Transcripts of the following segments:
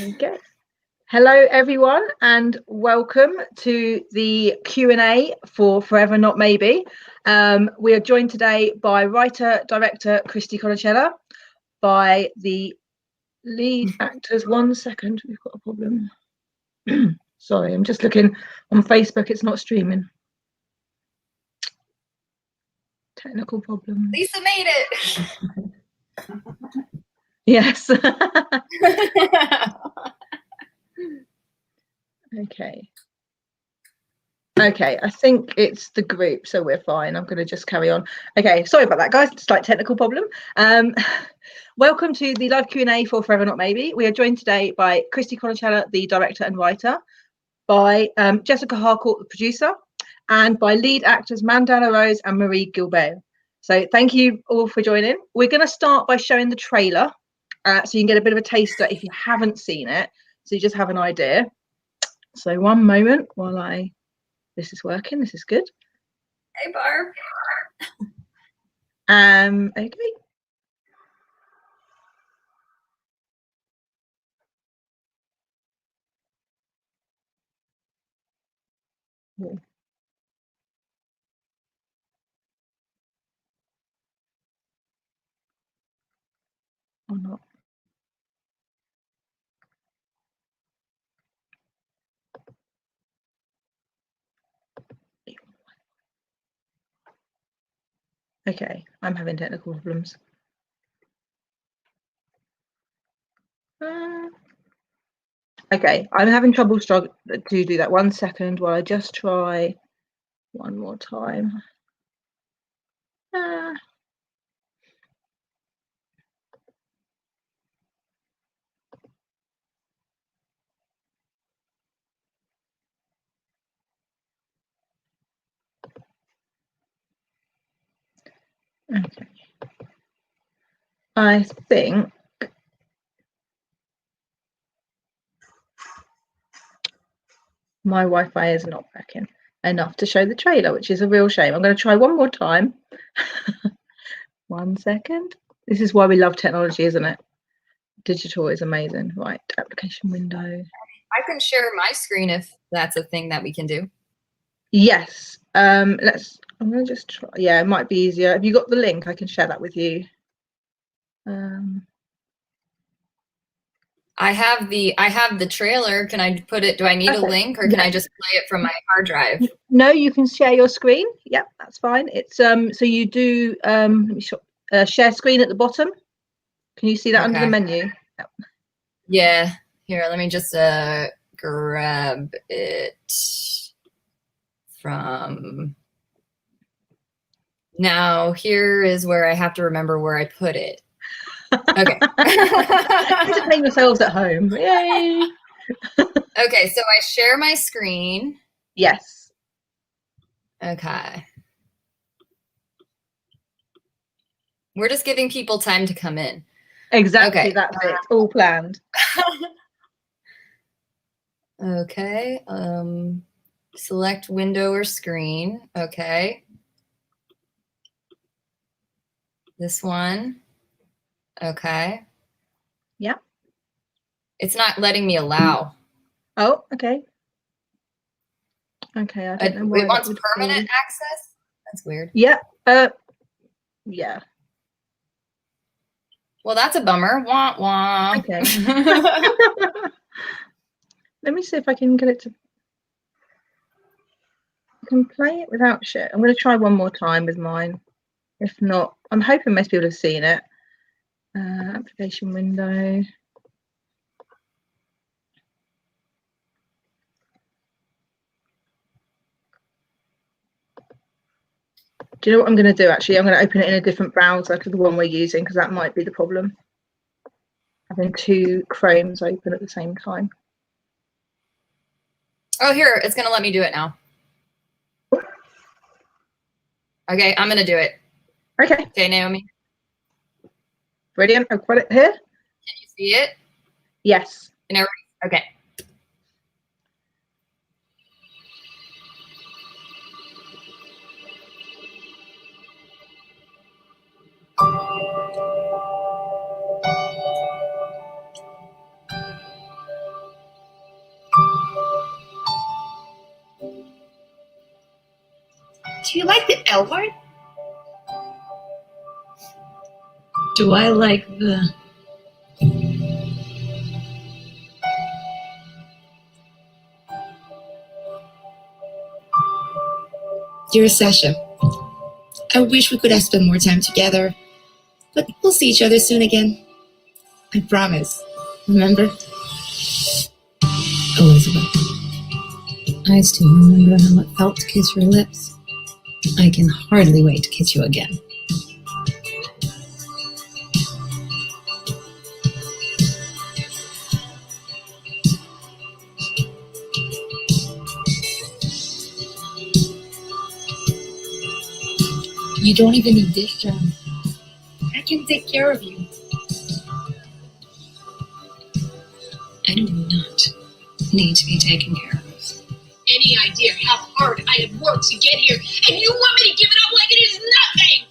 Okay. Hello, everyone, and welcome to the Q&A for Forever Not Maybe. We are joined today by writer-director Christie Conochalla, by the lead actors. 1 second, we've got a problem. Sorry, I'm just looking on Facebook. It's not streaming. Technical problem. Lisa made it. Yes. Okay, I think it's the group, so we're fine. I'm going to just carry on. Okay, sorry about that, guys. Slight technical problem. Welcome to the live Q&A for Forever Not Maybe. We are joined today by Christie Conochalla, the director and writer, by Jessica Harcourt, the producer, and by lead actors Mandahla Rose and Marie Pier-Gibeault. So thank you all for joining. We're going to start by showing the trailer, so you can get a bit of a taster if you haven't seen it, so you just have an idea. So one moment while this is working. This is good. Hey, Barb. Okay. Yeah. Or not. Okay, I'm having technical problems. Okay, I'm having trouble to do that. 1 second while I just try one more time. Okay. I think my Wi-Fi is not working enough to show the trailer, which is a real shame. I'm going to try one more time. 1 second. This is why we love technology, isn't it? Digital is amazing. Right, application window. I can share my screen if that's a thing that we can do. Yes. I'm going to just try. Yeah, it might be easier. Have you got the link? I can share that with you. I have the trailer. Can I put it? Do I need a link, or can I just play it from my hard drive? No, you can share your screen. Yep, that's fine. It's so you do let me share screen at the bottom. Can you see that under the menu? Yep. Yeah. Here, let me just grab it from. Now here is where I have to remember where I put it. Okay. Entertain yourselves at home. Yay. Okay, so I share my screen. Yes. Okay. We're just giving people time to come in. Exactly. Okay. That's it. All planned. Okay. Select window or screen. Okay. This one. Okay. Yeah. It's not letting me allow. Oh, okay. Okay, I don't know why. It wants permanent access? That's weird. Yeah. Yeah. Well, that's a bummer. Wah, wah. Okay. Let me see if I can get it to. I can play it without shit. I'm going to try one more time with mine. If not, I'm hoping most people have seen it. Application window. Do you know what I'm going to do, actually? I'm going to open it in a different browser to the one we're using, because that might be the problem. Having two Chromes open at the same time. Oh, here, it's going to let me do it now. Okay, I'm going to do it. Okay. Okay, Naomi. Brilliant. I've got it here. Can you see it? Yes. Okay. you like the L word? Do I like the... Dear Sasha, I wish we could have spent more time together, but we'll see each other soon again. I promise. Remember? Elizabeth. I still remember how it felt to kiss your lips. I can hardly wait to kiss you again. You don't even need this job. I can take care of you. I do not need to be taken care of. Any idea how hard I have worked to get here, and you want me to give it up like it is nothing?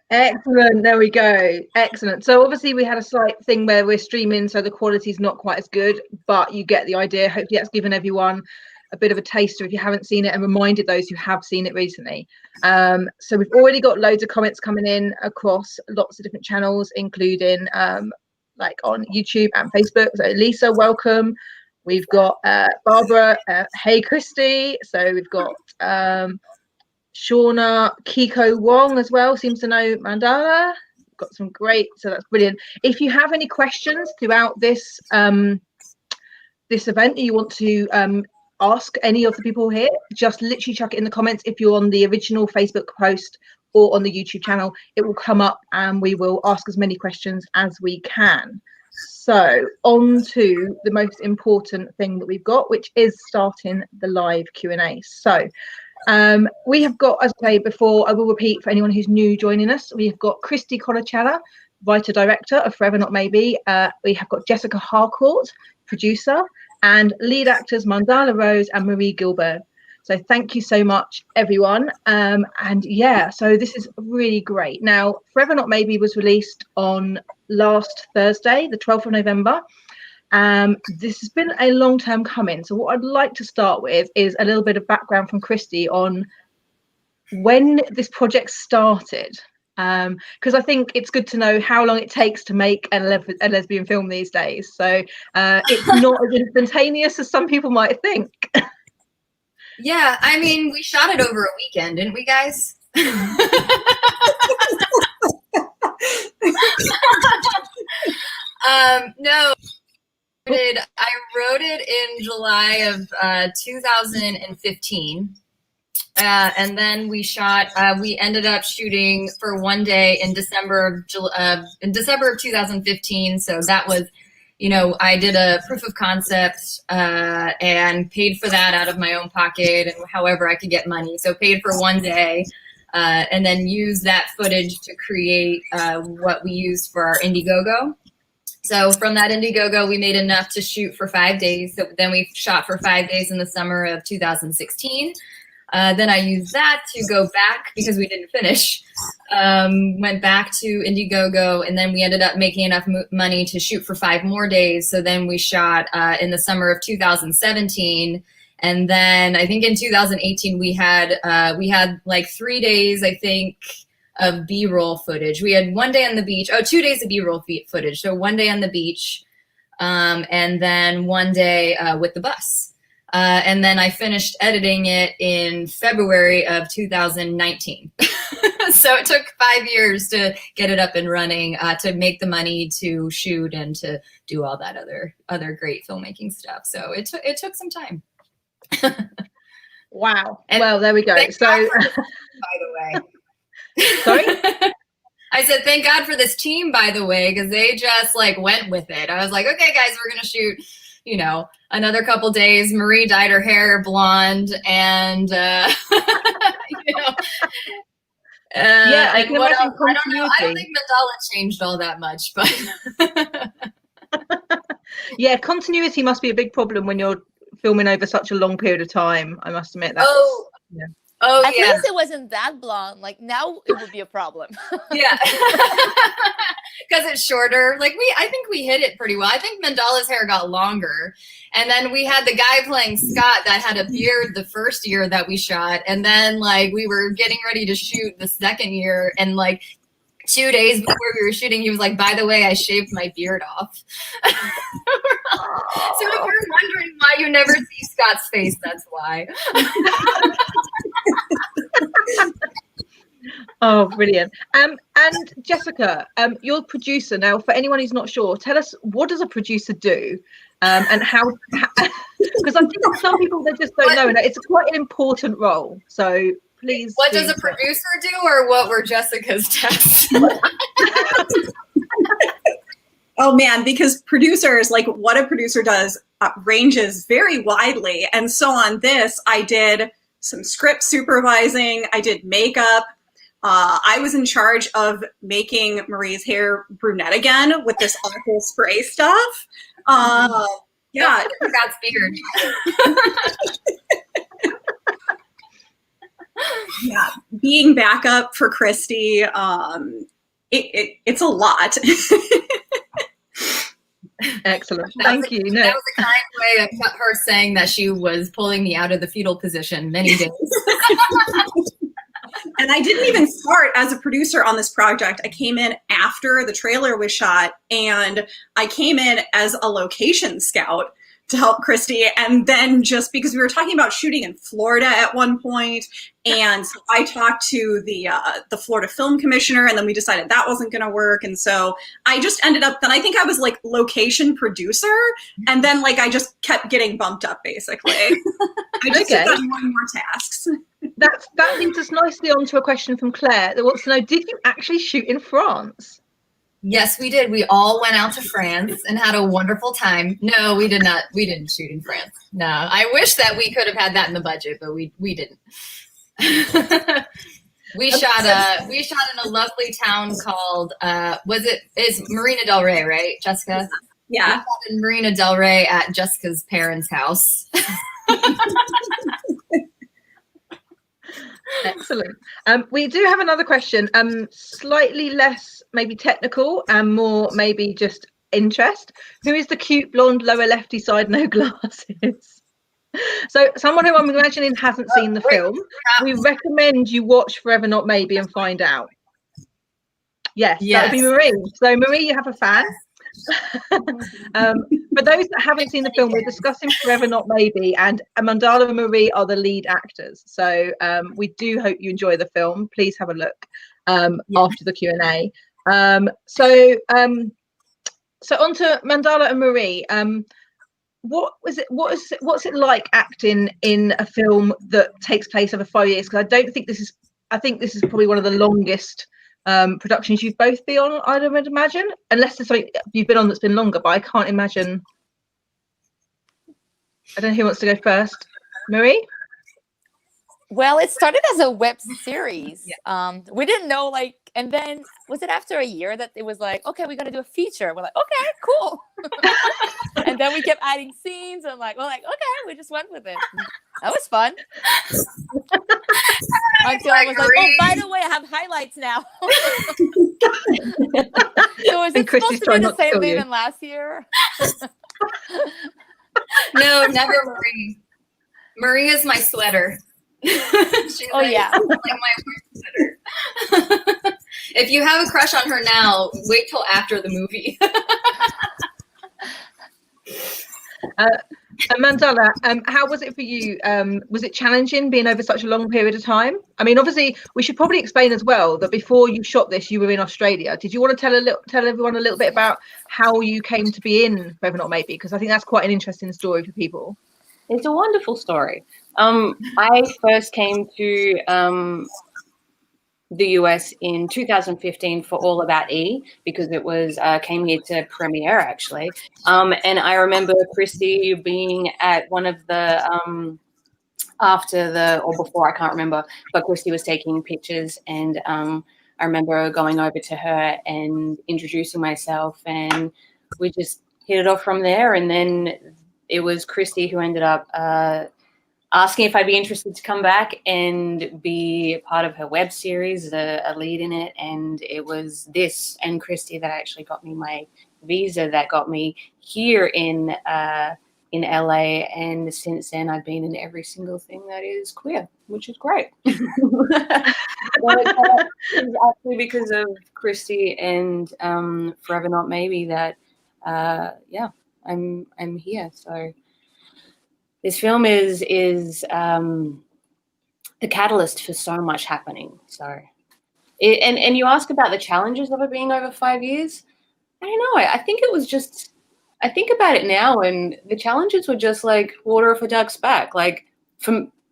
Excellent. There we go. Excellent. So obviously we had a slight thing where we're streaming, so the quality is not quite as good, but you get the idea. Hopefully that's given everyone a bit of a taster if you haven't seen it, and reminded those who have seen it recently. So we've already got loads of comments coming in across lots of different channels, including like on YouTube and Facebook. So Lisa, welcome. We've got Barbara, hey Christie. So we've got Shauna, Kiko Wong as well, seems to know Mandahla. Got some great, so that's brilliant. If you have any questions throughout this this event that you want to ask any of the people here, just literally chuck it in the comments. If you're on the original Facebook post or on the YouTube channel, it will come up and we will ask as many questions as we can. So on to the most important thing that we've got, which is starting the live Q&A. So we have got, as I say before, I will repeat for anyone who's new joining us, we have got Christie Conochalla, writer-director of Forever Not Maybe. We have got Jessica Harcourt, producer, and lead actors Mandahla Rose and Marie Pier-Gibeault. So thank you so much, everyone. And yeah, so this is really great. Now, Forever Not Maybe was released on last Thursday, the 12th of November. This has been a long time coming. So what I'd like to start with is a little bit of background from Christie on when this project started. Because I think it's good to know how long it takes to make a lesbian film these days. So it's not as instantaneous as some people might think. Yeah, I mean, we shot it over a weekend, didn't we, guys? No, I wrote it in July of 2015. And then we shot, we ended up shooting for one day in December of 2015. So that was, you know, I did a proof of concept and paid for that out of my own pocket and however I could get money. So paid for one day and then used that footage to create what we used for our Indiegogo. So from that Indiegogo, we made enough to shoot for 5 days. So then we shot for 5 days in the summer of 2016. Then I used that to go back because we didn't finish. Went back to Indiegogo, and then we ended up making enough money to shoot for 5 more days. So then we shot in the summer of 2017. And then I think in 2018 we had like 3 days, I think, of B-roll footage. We had 1 day on the beach. 2 days of B-roll footage. So 1 day on the beach, and then 1 day with the bus. And then I finished editing it in February of 2019. So it took 5 years to get it up and running, to make the money to shoot and to do all that other great filmmaking stuff. So it took some time. Wow. And well, there we go. So, by the way, sorry. I said, thank God for this team, by the way, because they just like went with it. I was like, okay, guys, we're going to shoot, you know, another couple days. Marie dyed her hair blonde and, you know, yeah, I and can what imagine else? I don't know. I don't continuity. think Mandahla changed all that much, but Yeah, continuity must be a big problem when you're filming over such a long period of time. I must admit that. Yeah. At least it wasn't that blonde. Like now it would be a problem. Yeah. Because it's shorter. Like I think we hit it pretty well. I think Mandahla's hair got longer. And then we had the guy playing Scott that had a beard the first year that we shot. And then like we were getting ready to shoot the second year. And like 2 days before we were shooting, he was like, by the way, I shaved my beard off. So if you're wondering why you never see Scott's face, that's why. Oh, brilliant. And Jessica, you're the producer now. For anyone who's not sure, tell us, what does a producer do? And how, because I think some people, they just don't know. And it's quite an important role. So please. What does a producer do, or what were Jessica's tests? Oh man, because producers, like what a producer does ranges very widely. And so on this, I did some script supervising, I did makeup. I was in charge of making Marie's hair brunette again with this awful spray stuff. Yeah. Scott's beard. Yeah, being backup for Christie, it's a lot. Excellent. Thank you. No. That was a kind way of her saying that she was pulling me out of the fetal position many days. And I didn't even start as a producer on this project. I came in after the trailer was shot, and I came in as a location scout to help Christie. And then just because we were talking about shooting in Florida at one point, and so I talked to the Florida Film Commissioner, and then we decided that wasn't going to work. And so I just ended up, then I think I was like location producer, and then like I just kept getting bumped up basically. I just took on more and more tasks. That leads us nicely on to a question from Claire that wants to know, did you actually shoot in France? Yes, we did. We all went out to France and had a wonderful time. No, we did not. We didn't shoot in France. No, I wish that we could have had that in the budget, but we didn't. We shot in a lovely town called it's Marina del Rey, right, Jessica? Yeah. We shot in Marina del Rey at Jessica's parents' house. Excellent. We do have another question, slightly less maybe technical and more maybe just interest. Who is the cute blonde lower lefty side, no glasses? So someone who I'm imagining hasn't seen the film, we recommend you watch Forever Not Maybe and find out. Yes. That would be Marie. So Marie, you have a fan. For those that haven't seen the film, we're discussing Forever Not Maybe, and Mandahla and Marie are the lead actors. So we do hope you enjoy the film. Please have a look after the Q&A. So on to Mandahla and Marie. What's it like acting in a film that takes place over 5 years? Because I think this is probably one of the longest productions you've both been on, I would imagine, unless there's something you've been on that's been longer, but I can't imagine. I don't know who wants to go first. Marie? Well, it started as a web series. We didn't know, like, and then was it after a year that it was like, okay, we're gonna do a feature? We're like, okay, cool. And then we kept adding scenes, and we're like, okay, we just went with it. That was fun. Until I was like, oh, by the way, I have highlights now. So is it supposed to be the same thing than last year? No, never Marie. Marie is my sweater. She's yeah. Like my sweater. If you have a crush on her now, wait till after the movie. And Mandahla, how was it for you? Was it challenging being over such a long period of time? I mean, obviously, we should probably explain as well that before you shot this, you were in Australia. Did you want to tell everyone a little bit about how you came to be in Forever Not Maybe? Because I think that's quite an interesting story for people. It's a wonderful story. I first came to the US in 2015 for All About E because it was came here to premiere actually, and I remember Christie being at one of the after the or before, I can't remember, but Christie was taking pictures, and I remember going over to her and introducing myself, and we just hit it off from there. And then it was Christie who ended up asking if I'd be interested to come back and be part of her web series, a lead in it. And it was this and Christie that actually got me my visa, that got me here in LA. And since then, I've been in every single thing that is queer, which is great. It's actually because of Christie and Forever Not Maybe that, I'm here. So this film is the catalyst for so much happening. So, and you ask about the challenges of it being over 5 years. I don't know. I think it was just. I think about it now, and the challenges were just like water off a duck's back. Like,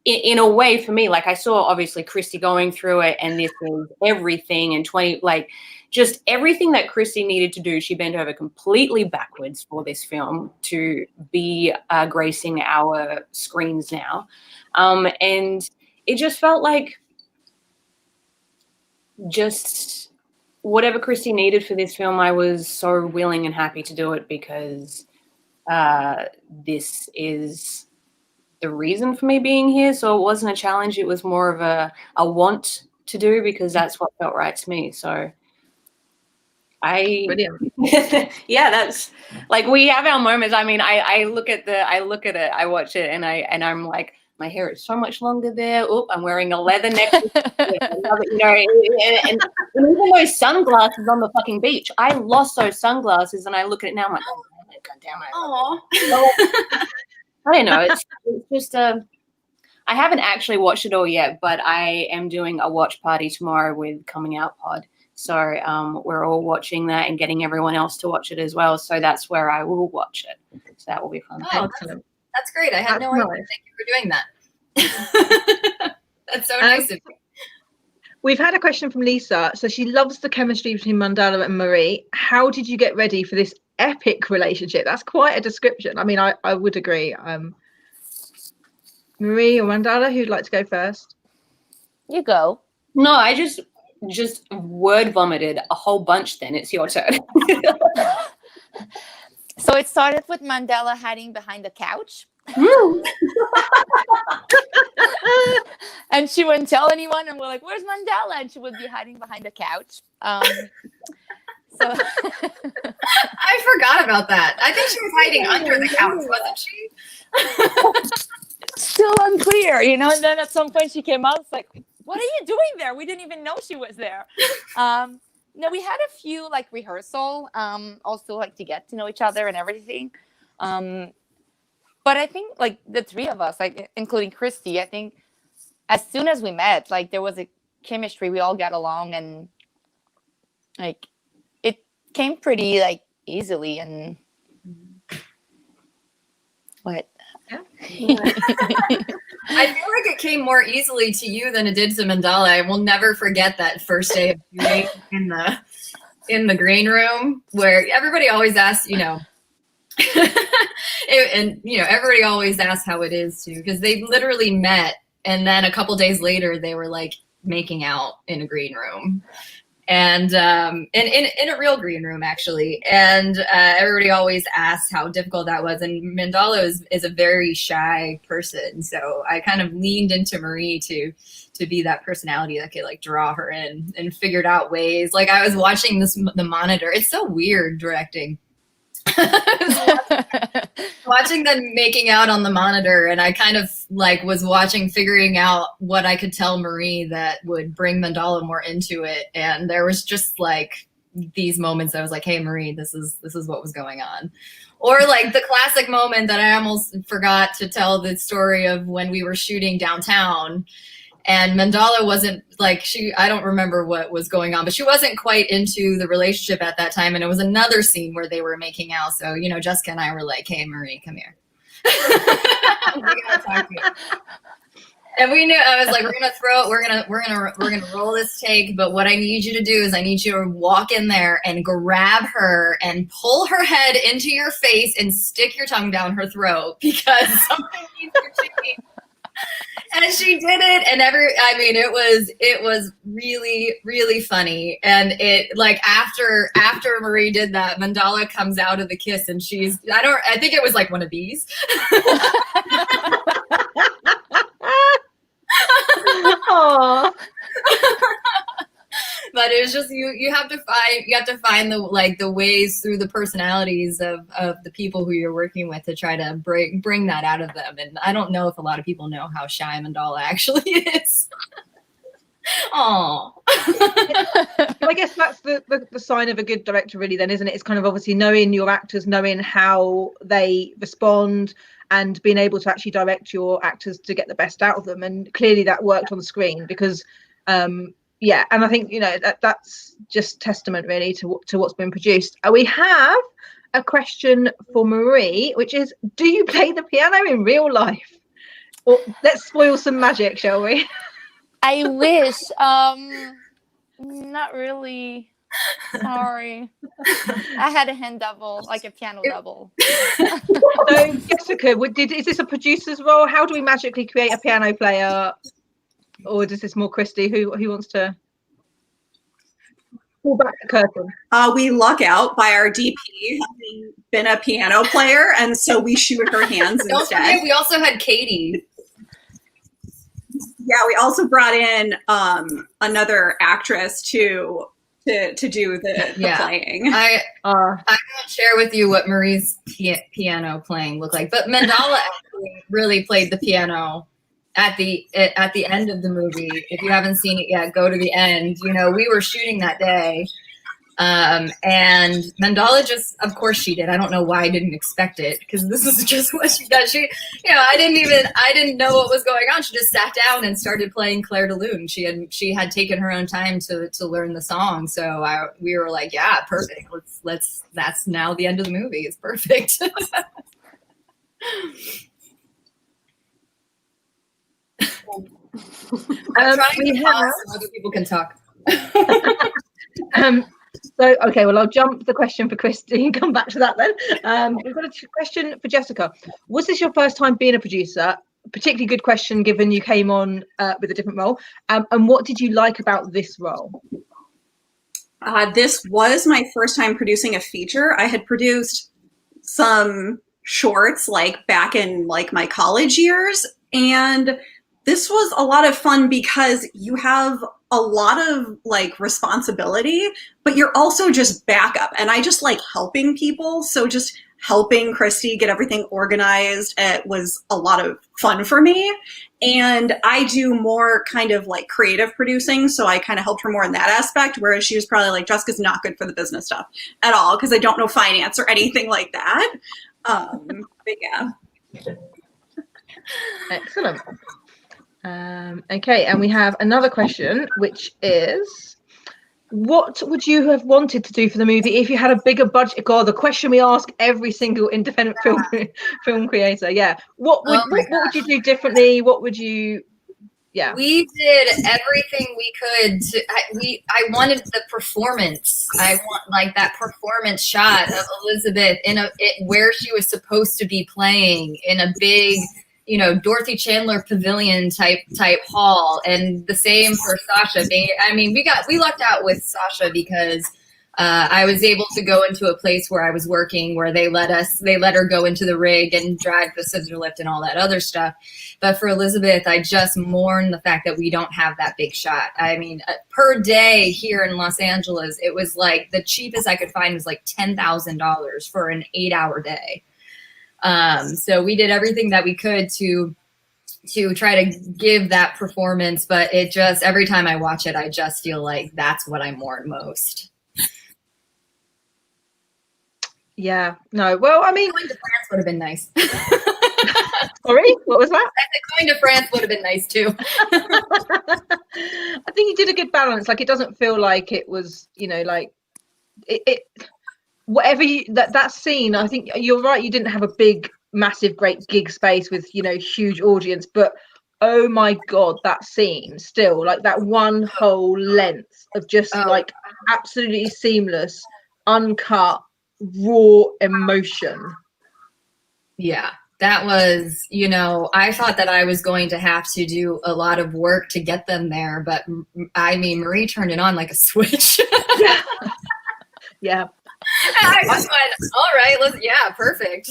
in a way, for me, like I saw obviously Christie going through it, and this was everything, and just everything that Christie needed to do. She bent over completely backwards for this film to be gracing our screens now. And it just felt like just whatever Christie needed for this film, I was so willing and happy to do it because this is the reason for me being here. So it wasn't a challenge. It was more of a want to do because that's what felt right to me. So brilliant. Yeah, that's like we have our moments. I mean, I look at it, I watch it, and I'm like, my hair is so much longer there. Oh, I'm wearing a leather necklace. And even those sunglasses on the fucking beach, I lost those sunglasses, and I look at it now, I'm like, oh, God damn it. Aw. I don't know. It's just I haven't actually watched it all yet, but I am doing a watch party tomorrow with Coming Out Pod. So we're all watching that and getting everyone else to watch it as well. So that's where I will watch it. So that will be fun. Oh, that's great. I had no idea. Thank you for doing that. That's so nice of you. We've had a question from Lisa. So she loves the chemistry between Mandahla and Marie. How did you get ready for this epic relationship? That's quite a description. I mean, I would agree. Marie or Mandahla, who'd like to go first? You go. No, I just word vomited a whole bunch. Then it's your turn. So it started with Mandahla hiding behind the couch. And she wouldn't tell anyone, and we're like, where's Mandahla? And she would be hiding behind the couch. So I forgot about that. I think she was hiding under the couch, wasn't she? Still unclear, And then at some point she came out, it's like, what are you doing there? We didn't even know she was there. No, we had a few rehearsal, also to get to know each other and everything. But I think the three of us, including Christie, I think as soon as we met, there was a chemistry. We all got along, and it came pretty easily. And what? Yeah. I feel like it came more easily to you than it did to Mandahla. I will never forget that first day of shooting in the green room where everybody always asks, everybody always asks how it is too, because they literally met, and then a couple days later they were making out in a green room. And in a real green room actually, and everybody always asks how difficult that was. And Mandahla is a very shy person, so I kind of leaned into Marie to be that personality that could draw her in, and figured out ways. I was watching the monitor. It's so weird directing. Watching them making out on the monitor, and I kind of was figuring out what I could tell Marie that would bring Mandahla more into it. And there was just these moments I was like, hey Marie, this is what was going on. Or like the classic moment that I almost forgot to tell the story of when we were shooting downtown and Mandahla wasn't like, I don't remember what was going on, but she wasn't quite into the relationship at that time. And it was another scene where they were making out. So, you know, Jessica and I were like, hey Marie, come here. We gotta talk to you. And we knew, I was like, we're gonna roll this take, but what I need you to do is I need you to walk in there and grab her and pull her head into your face and stick your tongue down her throat because something needs to change. And she did it, and it was really, really funny. And it like after Marie did that, Mandahla comes out of the kiss, and I think it was like one of these. Aww. But it was just you have to find the ways through the personalities of the people who you're working with to try to bring that out of them. And I don't know if a lot of people know how shy Mandahla actually is. Oh. I guess that's the sign of a good director, really, then, isn't it? It's kind of obviously knowing your actors, knowing how they respond, and being able to actually direct your actors to get the best out of them. And clearly that worked on the screen because yeah, and I think, you know, that's just testament really to what's been produced. We have a question for Marie, which is, do you play the piano in real life? Or let's spoil some magic, shall we? I wish. Not really. Sorry. I had a hand double, like a piano double. So Jessica, is this a producer's role? How do we magically create a piano player? Or is this more Christie? Who wants to pull back the curtain? We luck out by our DP having been a piano player, and so we shoot her hands instead. Forget, we also had Katie. Yeah, we also brought in another actress to do the playing. I won't share with you what Marie's piano playing looked like, but Mandahla actually really played the piano at the end of the movie. If you haven't seen it yet, go to the end. You know, we were shooting that day, and Mandahla just, of course she did. I don't know why I didn't expect it, because this is just what she does. She, you know, I didn't know what was going on. She just sat down and started playing Claire de Lune. She had taken her own time to learn the song. So we were like, yeah, perfect. That's now the end of the movie. It's perfect. I'm trying to pause so other people can talk. So, okay, well, I'll jump the question for Christie and come back to that then. We've got a question for Jessica. Was this your first time being a producer? Particularly good question, given you came on with a different role. And what did you like about this role? This was my first time producing a feature. I had produced some shorts like back in like my college years, and this was a lot of fun because you have a lot of like responsibility, but you're also just backup. And I just like helping people. So just helping Christie get everything organized, it was a lot of fun for me. And I do more kind of like creative producing. So I kind of helped her more in that aspect, whereas she was probably like, Jessica's not good for the business stuff at all, because I don't know finance or anything like that. But yeah. Excellent. Okay, and we have another question, which is, what would you have wanted to do for the movie if you had a bigger budget? God, the question we ask every single independent film creator. Yeah, what would you do differently? What would you? Yeah, we did everything we could. I wanted the performance. I want like that performance shot of Elisabeth where she was supposed to be playing in a big, you know, Dorothy Chandler pavilion type hall. And the same for Sasha. We lucked out with Sasha because I was able to go into a place where I was working where they let her go into the rig and drive the scissor lift and all that other stuff. But for Elisabeth, I just mourn the fact that we don't have that big shot. I mean, per day here in Los Angeles, it was like the cheapest I could find was like $10,000 for an 8-hour day. So we did everything that we could to try to give that performance, but it just, every time I watch it, I just feel like that's what I mourn most. Yeah. No. Well, I mean, Going to France would have been nice. sorry, what was that? Going to France would have been nice too. I think you did a good balance. Like, it doesn't feel like it was, you know, like it whatever you that scene. I think you're right. You didn't have a big, massive, great gig space with, you know, huge audience, but oh my god, that scene still, like that one whole length of just like absolutely seamless, uncut, raw emotion. Yeah, that was, you know, I thought that I was going to have to do a lot of work to get them there, but I mean, Marie turned it on like a switch. Yeah. Yeah. I just went, all right, yeah, perfect.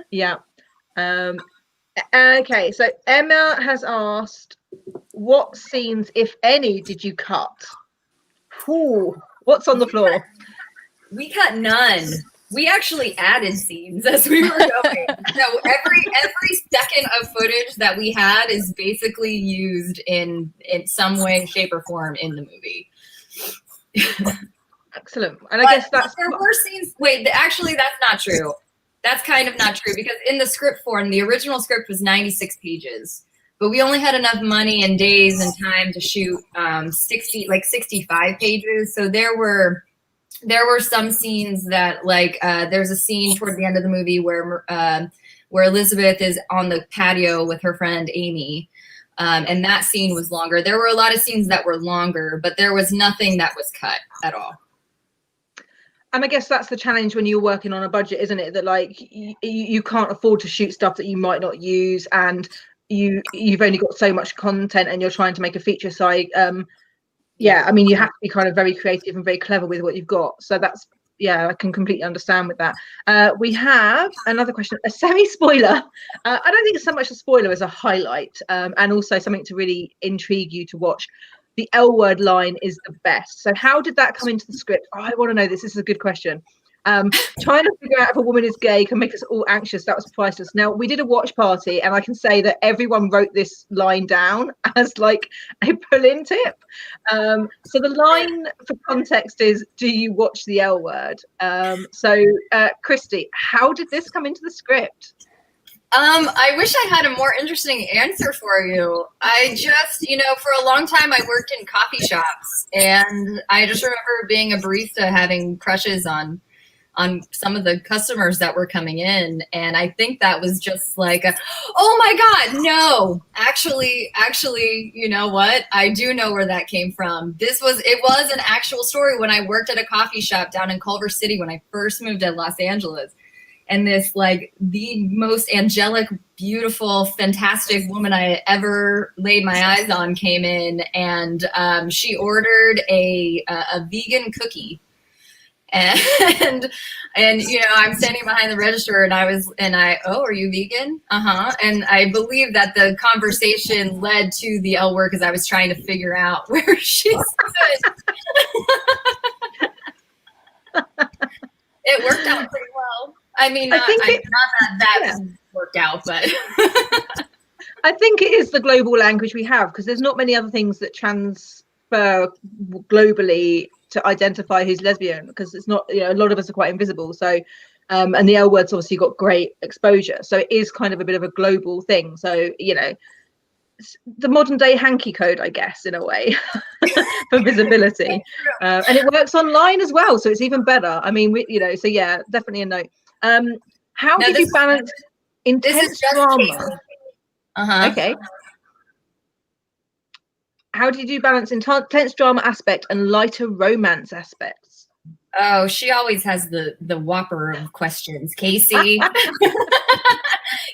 Yeah. Okay, so Emma has asked, what scenes, if any, did you cut? Ooh, what's on the floor? We cut none. We actually added scenes as we were going. So every second of footage that we had is basically used in some way, shape, or form in the movie. Excellent. And I guess that's... There were scenes... Wait, actually, that's not true. That's kind of not true, because in the script form, the original script was 96 pages, but we only had enough money and days and time to shoot 65 pages. So there were some scenes that, like, there's a scene toward the end of the movie where Elisabeth is on the patio with her friend Amy, and that scene was longer. There were a lot of scenes that were longer, but there was nothing that was cut at all. And I guess that's the challenge when you're working on a budget, isn't it? That like you can't afford to shoot stuff that you might not use, and you've only got so much content, and you're trying to make a feature site. Yeah, I mean, you have to be kind of very creative and very clever with what you've got. So that's, yeah, I can completely understand with that. We have another question, a semi-spoiler. I don't think it's so much a spoiler as a highlight, and also something to really intrigue you to watch. The L word line is the best. So how did that come into the script? Oh, I want to know this. This is a good question. Trying to figure out if a woman is gay can make us all anxious. That was priceless. Now, we did a watch party, and I can say that everyone wrote this line down as like a pull-in tip. So the line for context is, do you watch the L word? So Christie, how did this come into the script? I wish I had a more interesting answer for you. I just, you know, for a long time I worked in coffee shops, and I just remember being a barista having crushes on some of the customers that were coming in, and I think that was just like, oh my God, no, actually, you know what? I do know where that came from. It was an actual story when I worked at a coffee shop down in Culver City when I first moved to Los Angeles. And this, like, the most angelic, beautiful, fantastic woman I ever laid my eyes on came in, and she ordered a vegan cookie. And you know, I'm standing behind the register, and oh, are you vegan? And I believe that the conversation led to the L word because I was trying to figure out where she stood. It worked out pretty well. I mean, not that worked out, but I think it is the global language we have, because there's not many other things that transfer globally to identify who's lesbian, because it's not, you know, a lot of us are quite invisible. So and the L word's obviously got great exposure, so it is kind of a bit of a global thing. So, you know, the modern day hanky code, I guess, in a way, for visibility. And it works online as well, so it's even better. I mean, you know, so yeah, definitely a note. How did you balance intense drama? Okay. How did you balance intense drama aspect and lighter romance aspects? Oh, she always has the whopper of questions. Casey.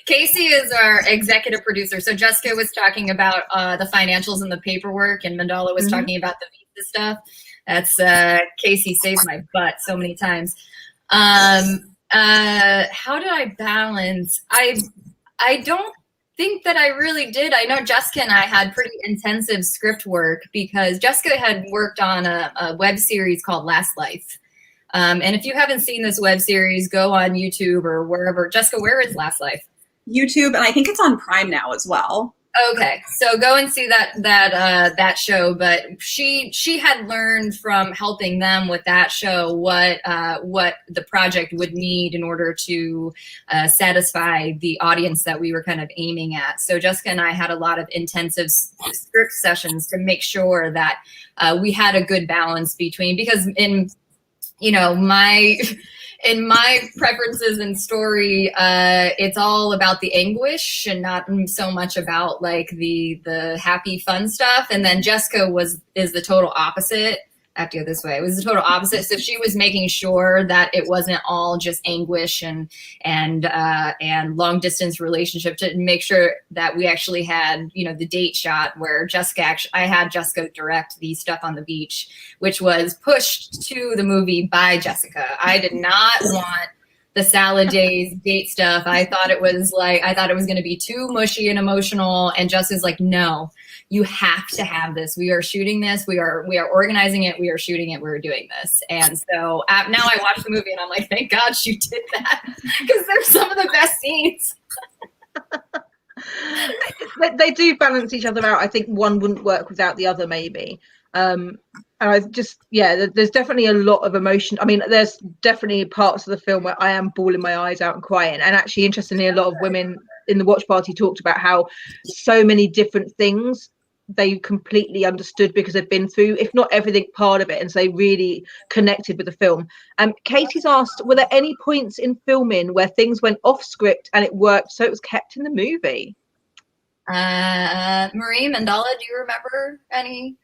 Casey is our executive producer. So Jessica was talking about the financials and the paperwork, and Mandahla was talking about the visa stuff. That's Casey saves my butt so many times. How did I balance? I don't think that I really did. I know Jessica and I had pretty intensive script work because Jessica had worked on a web series called Last Life. And if you haven't seen this web series, go on YouTube or wherever. Jessica, where is Last Life? YouTube, and I think it's on Prime now as well. Okay, so go and see that show. But she had learned from helping them with that show what the project would need in order to satisfy the audience that we were kind of aiming at. So Jessica and I had a lot of intensive script sessions to make sure that we had a good balance between, because in my preferences and story, it's all about the anguish and not so much about like the happy fun stuff. And then Jessica is the total opposite. I have to go this way. It was the total opposite. So she was making sure that it wasn't all just anguish and long distance relationship, to make sure that we actually had, the date shot where I had Jessica direct the stuff on the beach, which was pushed to the movie by Jessica. I did not want the salad days date stuff. I thought it was going to be too mushy and emotional. And Jessica's like, no, you have to have this. We are shooting this. We are organizing it. We are shooting it. We're doing this. And so now I watch the movie and I'm like, thank God she did that, because they're some of the best scenes. They do balance each other out. I think one wouldn't work without the other, maybe. And I just, there's definitely a lot of emotion. I mean, there's definitely parts of the film where I am bawling my eyes out and crying. And actually, interestingly, a lot of women in the watch party talked about how so many different things they completely understood because they've been through, if not everything, part of it. And so they really connected with the film. Katie's asked, were there any points in filming where things went off script and it worked so it was kept in the movie? Marie, Mandahla, do you remember any?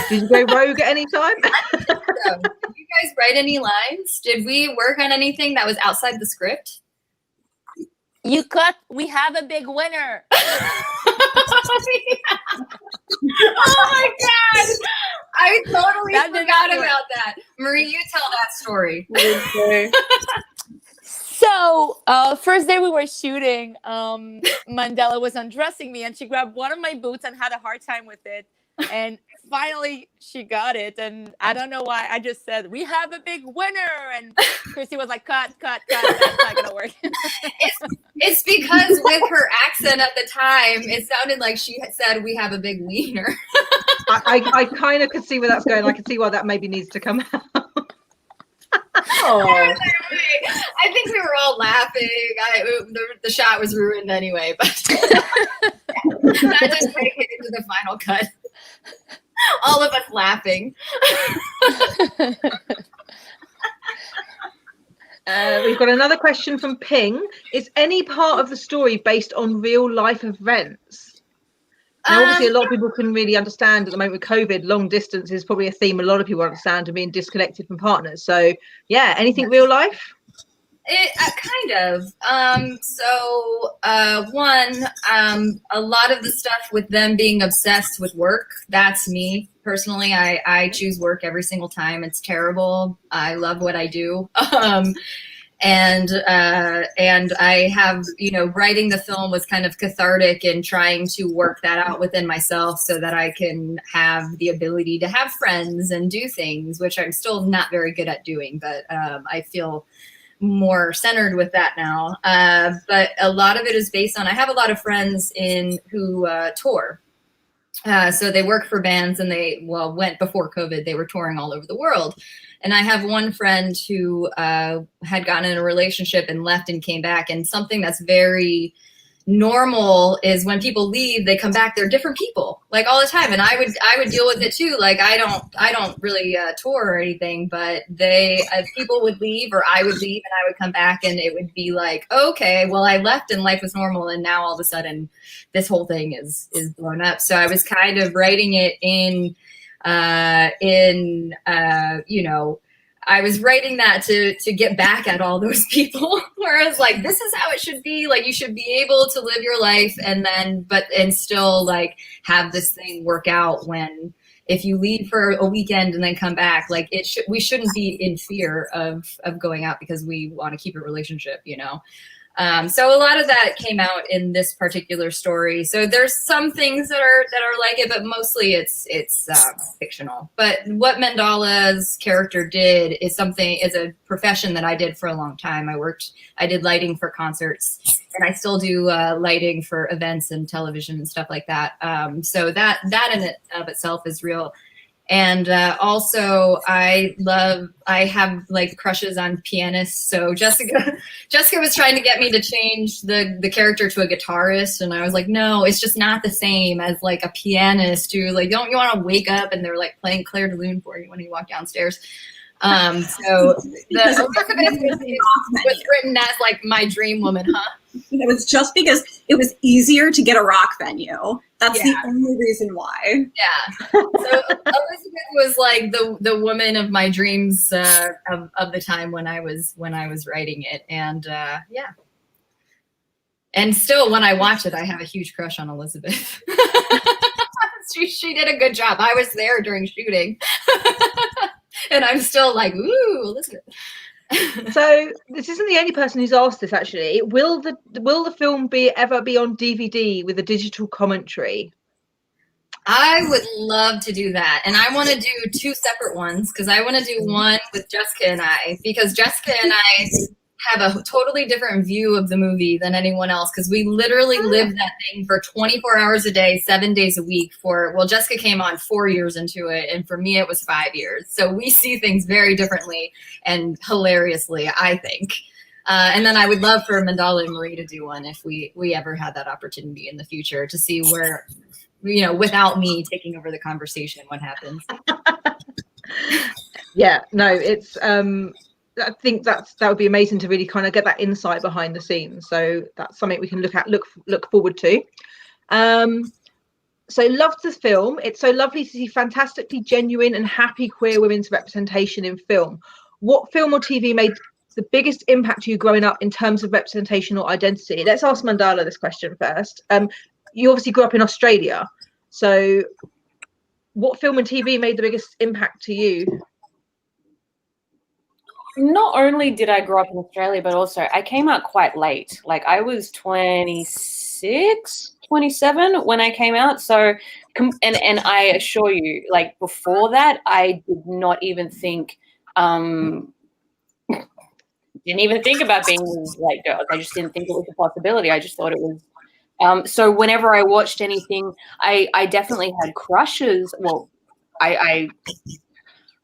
Did you go rogue at any time? Did you guys write any lines? Did we work on anything that was outside the script? We have a big winner. Oh my God. I totally forgot about that. Marie, you tell that story. So, first day we were shooting, Mandahla was undressing me and she grabbed one of my boots and had a hard time with it. And finally she got it. And I don't know why. I just said, we have a big winner. And Christie was like, cut. That's not going to work. It's because with her accent at the time, it sounded like she had said, we have a big wiener. I kind of could see where that's going. I could see why that maybe needs to come out. Oh. I think we were all laughing. The shot was ruined anyway, but that just made it into the final cut. All of us laughing. We've got another question from Ping. Is any part of the story based on real life events? Now, obviously, a lot of people can really understand at the moment with COVID, long distance is probably a theme a lot of people understand, and being disconnected from partners. So, yeah, anything real life? Kind of. A lot of the stuff with them being obsessed with work, that's me. Personally, I choose work every single time. It's terrible. I love what I do. And I have, writing the film was kind of cathartic and trying to work that out within myself so that I can have the ability to have friends and do things, which I'm still not very good at doing, but I feel more centered with that now. But a lot of it is based on, I have a lot of friends who tour. So they work for bands and went before COVID, they were touring all over the world. And I have one friend who had gotten in a relationship and left and came back. And something that's very normal is when people leave, they come back, they're different people, like all the time. And I would deal with it too. Like I don't really tour or anything, but people would leave or I would leave and I would come back and it would be like, okay, well, I left and life was normal. And now all of a sudden this whole thing is blown up. So I was kind of writing it I was writing that to get back at all those people where I was like, this is how it should be. Like, you should be able to live your life and still like have this thing work out when, if you leave for a weekend and then come back, like we shouldn't be in fear of going out because we want to keep a relationship, So a lot of that came out in this particular story. So there's some things that are like it, but mostly it's fictional. But what Mandahla's character did is a profession that I did for a long time. I did lighting for concerts, and I still do lighting for events and television and stuff like that. So that in it of itself is real. And also I have like crushes on pianists. So Jessica was trying to get me to change the character to a guitarist. And I was like, no, it's just not the same as like a pianist who like, don't you want to wake up and they're like playing Claire de Lune for you when you walk downstairs. So the was written as like my dream woman, huh? It was just because it was easier to get a rock venue. That's the only reason why. Yeah. So Elizabeth was like the woman of my dreams of the time when I was writing it, and yeah. And still, when I watch it, I have a huge crush on Elizabeth. She did a good job. I was there during shooting, and I'm still like, ooh, Elizabeth. So this isn't the only person who's asked this. Actually, will the film ever be on DVD with a digital commentary? I would love to do that, and I want to do 2 separate ones because I want to do one with Jessica and I, because Jessica and I have a totally different view of the movie than anyone else, because we literally lived that thing for 24 hours a day, 7 days a week Jessica came on 4 years into it, and for me it was 5 years. So we see things very differently and hilariously, I think. And then I would love for Mandahla and Marie to do one if we ever had that opportunity in the future, to see where, without me taking over the conversation, what happens. Yeah, no, it's I think that would be amazing to really kind of get that insight behind the scenes. So that's something we can look forward to. So loved the film. It's so lovely to see fantastically genuine and happy queer women's representation in film. What film or TV made the biggest impact to you growing up in terms of representation or identity? Let's ask Mandahla this question first. You obviously grew up in Australia. So what film and TV made the biggest impact to you? Not only did I grow up in Australia, but also I came out quite late. Like I was 26, 27 when I came out. So, and I assure you, like before that, I did not even think, didn't even think about being like girls. I just didn't think it was a possibility. I just thought it was. So whenever I watched anything, I definitely had crushes. Well, I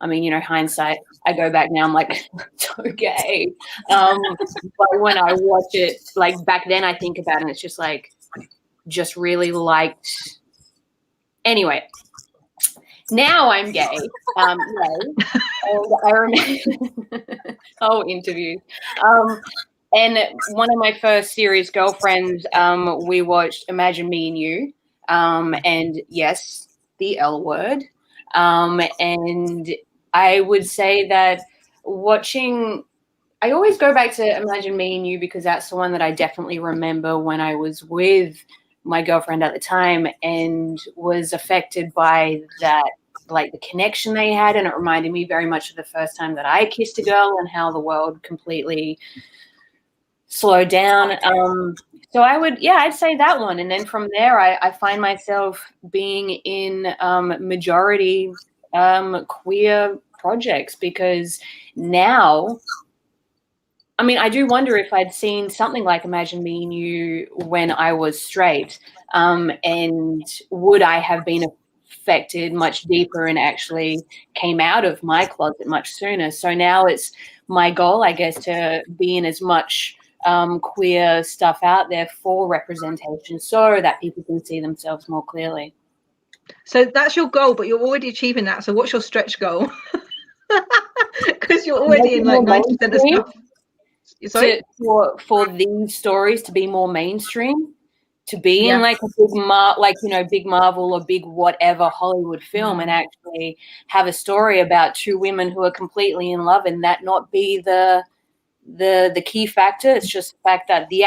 mean, hindsight, I go back now, I'm like, so gay. But when I watch it, like back then I think about it and it's just like, just really liked. Anyway, now I'm gay. And I remember, interviews. And one of my first serious girlfriends, we watched Imagine Me and You. And yes, the L word. And I would say that I always go back to Imagine Me and You because that's the one that I definitely remember when I was with my girlfriend at the time and was affected by that, like the connection they had. And it reminded me very much of the first time that I kissed a girl and how the world completely slowed down. So I'd say that one. And then from there, I find myself being in majority queer projects because now, I mean, I do wonder if I'd seen something like Imagine Me and You when I was straight, and would I have been affected much deeper and actually came out of my closet much sooner. So now it's my goal, I guess, to be in as much queer stuff out there for representation so that people can see themselves more clearly. So that's your goal, but you're already achieving that. So what's your stretch goal? Because you're already in like 90% of stuff. Sorry? For these stories to be more mainstream, to be in like a big Marvel or big whatever Hollywood film and actually have a story about two women who are completely in love and that not be the key factor. It's just the fact that the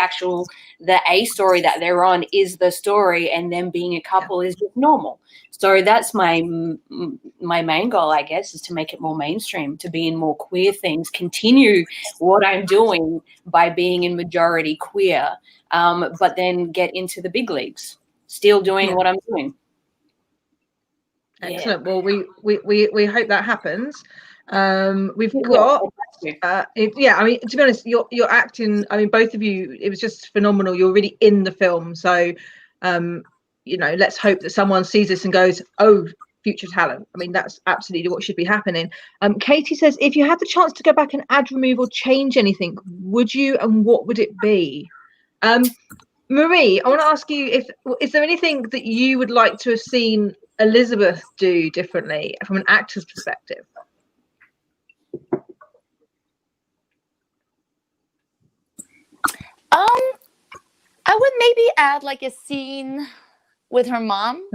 A story that they're on is the story and them being a couple is just normal. So that's my main goal, I guess, is to make it more mainstream, to be in more queer things, continue what I'm doing by being in majority queer, but then get into the big leagues, still doing what I'm doing. Excellent. Well, we hope that happens. We've got I mean, to be honest, you're acting, I mean, both of you, it was just phenomenal. You're really in the film. So you know, let's hope that someone sees this and goes, oh, future talent. I mean, that's absolutely what should be happening. Katie says, if you had the chance to go back and add, remove, or change anything, would you, and what would it be? Marie, I want to ask you, is there anything that you would like to have seen Elisabeth do differently from an actor's perspective? I would maybe add like a scene with her mom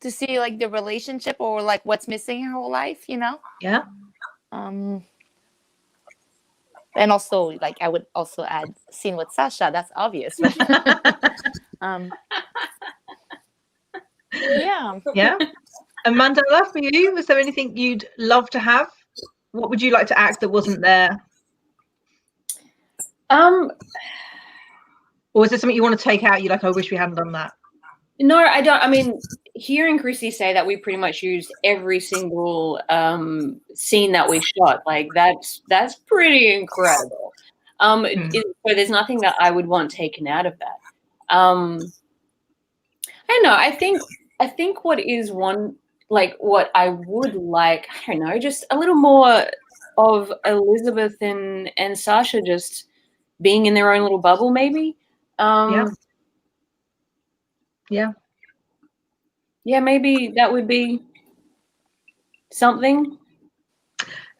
to see like the relationship or like what's missing in her whole life, you know? Yeah. And also like I would also add scene with Sasha. That's obvious. But, yeah. And Mandahla, for you, was there anything you'd love to have? What would you like to act that wasn't there? Or is there something you want to take out? You're like, I wish we hadn't done that. No, I don't. I mean, hearing Christie say that we pretty much used every single scene that we shot, like that's pretty incredible. So there's nothing that I would want taken out of that. I don't know. I think what is one, like what I would like, I don't know, just a little more of Elisabeth and Sasha just being in their own little bubble, maybe. Yeah, maybe that would be something.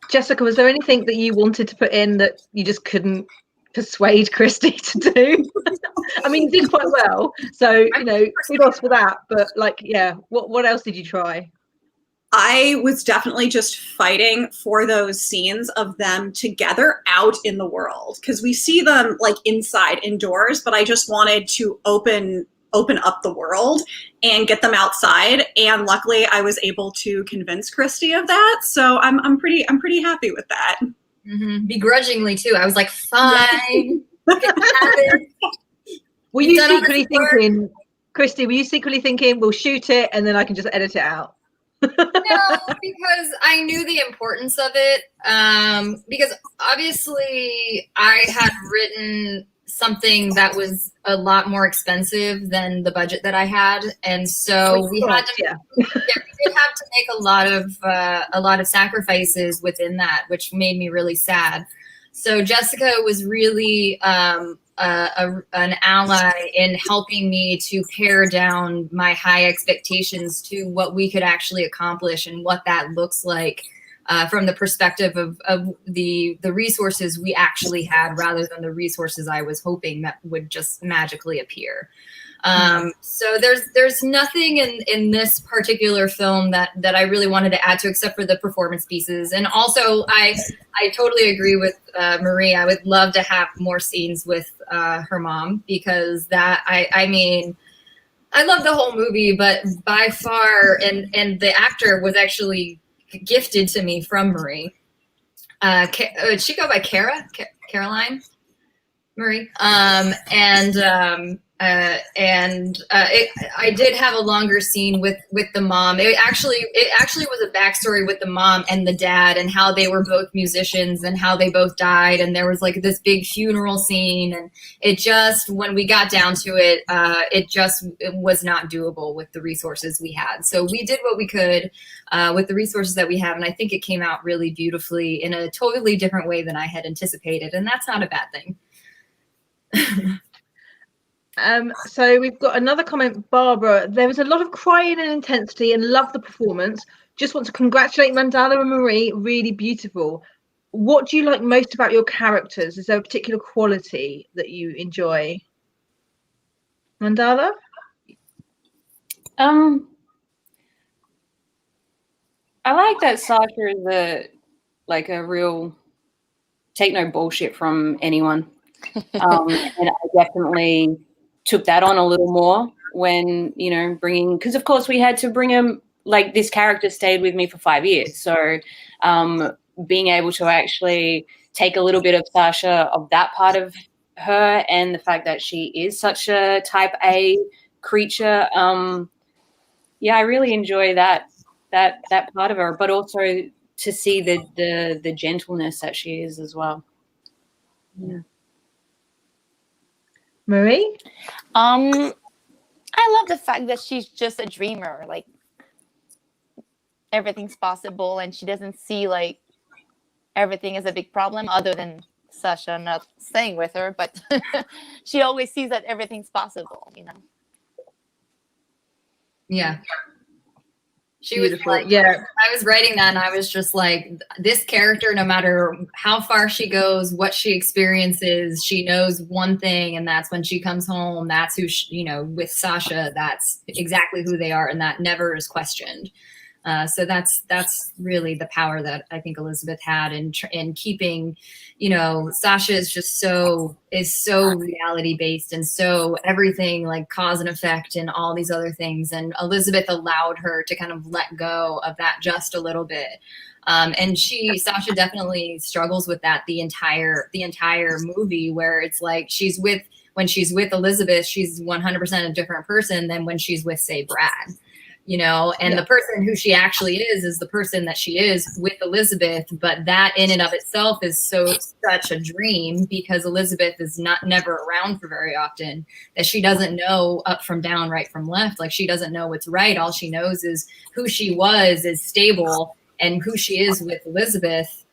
Jessica, was there anything that you wanted to put in that you just couldn't persuade Christie to do? I mean, you did quite well, so you know, kudos for that. But like, yeah, what else did you try? I was definitely just fighting for those scenes of them together out in the world, because we see them like inside, indoors, but I just wanted to open up the world and get them outside. And luckily I was able to convince Christie of that. So I'm pretty happy with that. Mm-hmm. Begrudgingly too. I was like, fine. Were you secretly thinking, Christie, we'll shoot it and then I can just edit it out? No, because I knew the importance of it. Because obviously I had written something that was a lot more expensive than the budget that I had, and so we had to. We did have to make a lot of sacrifices within that, which made me really sad. So Jessica was really an ally in helping me to pare down my high expectations to what we could actually accomplish and what that looks like from the perspective of the resources we actually had, rather than the resources I was hoping that would just magically appear. So there's nothing in this particular film that I really wanted to add to, except for the performance pieces. And also I totally agree with Marie. I would love to have more scenes with her mom, because that, I mean, I love the whole movie, but by far, and the actor was actually gifted to me from Marie. She go by Caroline Marie. I did have a longer scene with the mom. It actually was a backstory with the mom and the dad, and how they were both musicians and how they both died. And there was like this big funeral scene, and it just, when we got down to it, it was not doable with the resources we had. So we did what we could with the resources that we have. And I think it came out really beautifully in a totally different way than I had anticipated. And that's not a bad thing. So we've got another comment, Barbara. There was a lot of crying and intensity, and love the performance. Just want to congratulate Mandahla and Marie. Really beautiful. What do you like most about your characters? Is there a particular quality that you enjoy? Mandahla? I like that Sasha is a real take no bullshit from anyone. And I definitely took that on a little more when, you know, because of course we had to bring him, like this character stayed with me for 5 years. So being able to actually take a little bit of Sasha, of that part of her, and the fact that she is such a type A creature, yeah, I really enjoy that part of her, but also to see the gentleness that she is as well. Yeah. Marie? I love the fact that she's just a dreamer. Like, everything's possible, and she doesn't see like everything as a big problem, other than Sasha not staying with her, but she always sees that everything's possible, you know. Yeah. She Beautiful. was like, yeah. I was writing that and I was just like, this character, no matter how far she goes, what she experiences, she knows one thing, and that's when she comes home, that's who she, you know, with Sasha, that's exactly who they are, and that never is questioned. So that's really the power that I think Elisabeth had in keeping, you know, Sasha is just so reality based, and so everything like cause and effect and all these other things. And Elisabeth allowed her to kind of let go of that just a little bit. And Sasha definitely struggles with that the entire movie, where it's like when she's with Elisabeth, she's 100% a different person than when she's with, say, Brad. You know, and the person who she actually is the person that she is with Elisabeth. But that in and of itself is such a dream, because Elisabeth is never around for very often, that she doesn't know up from down, right from left. Like, she doesn't know what's right. All she knows is who she was is stable, and who she is with Elisabeth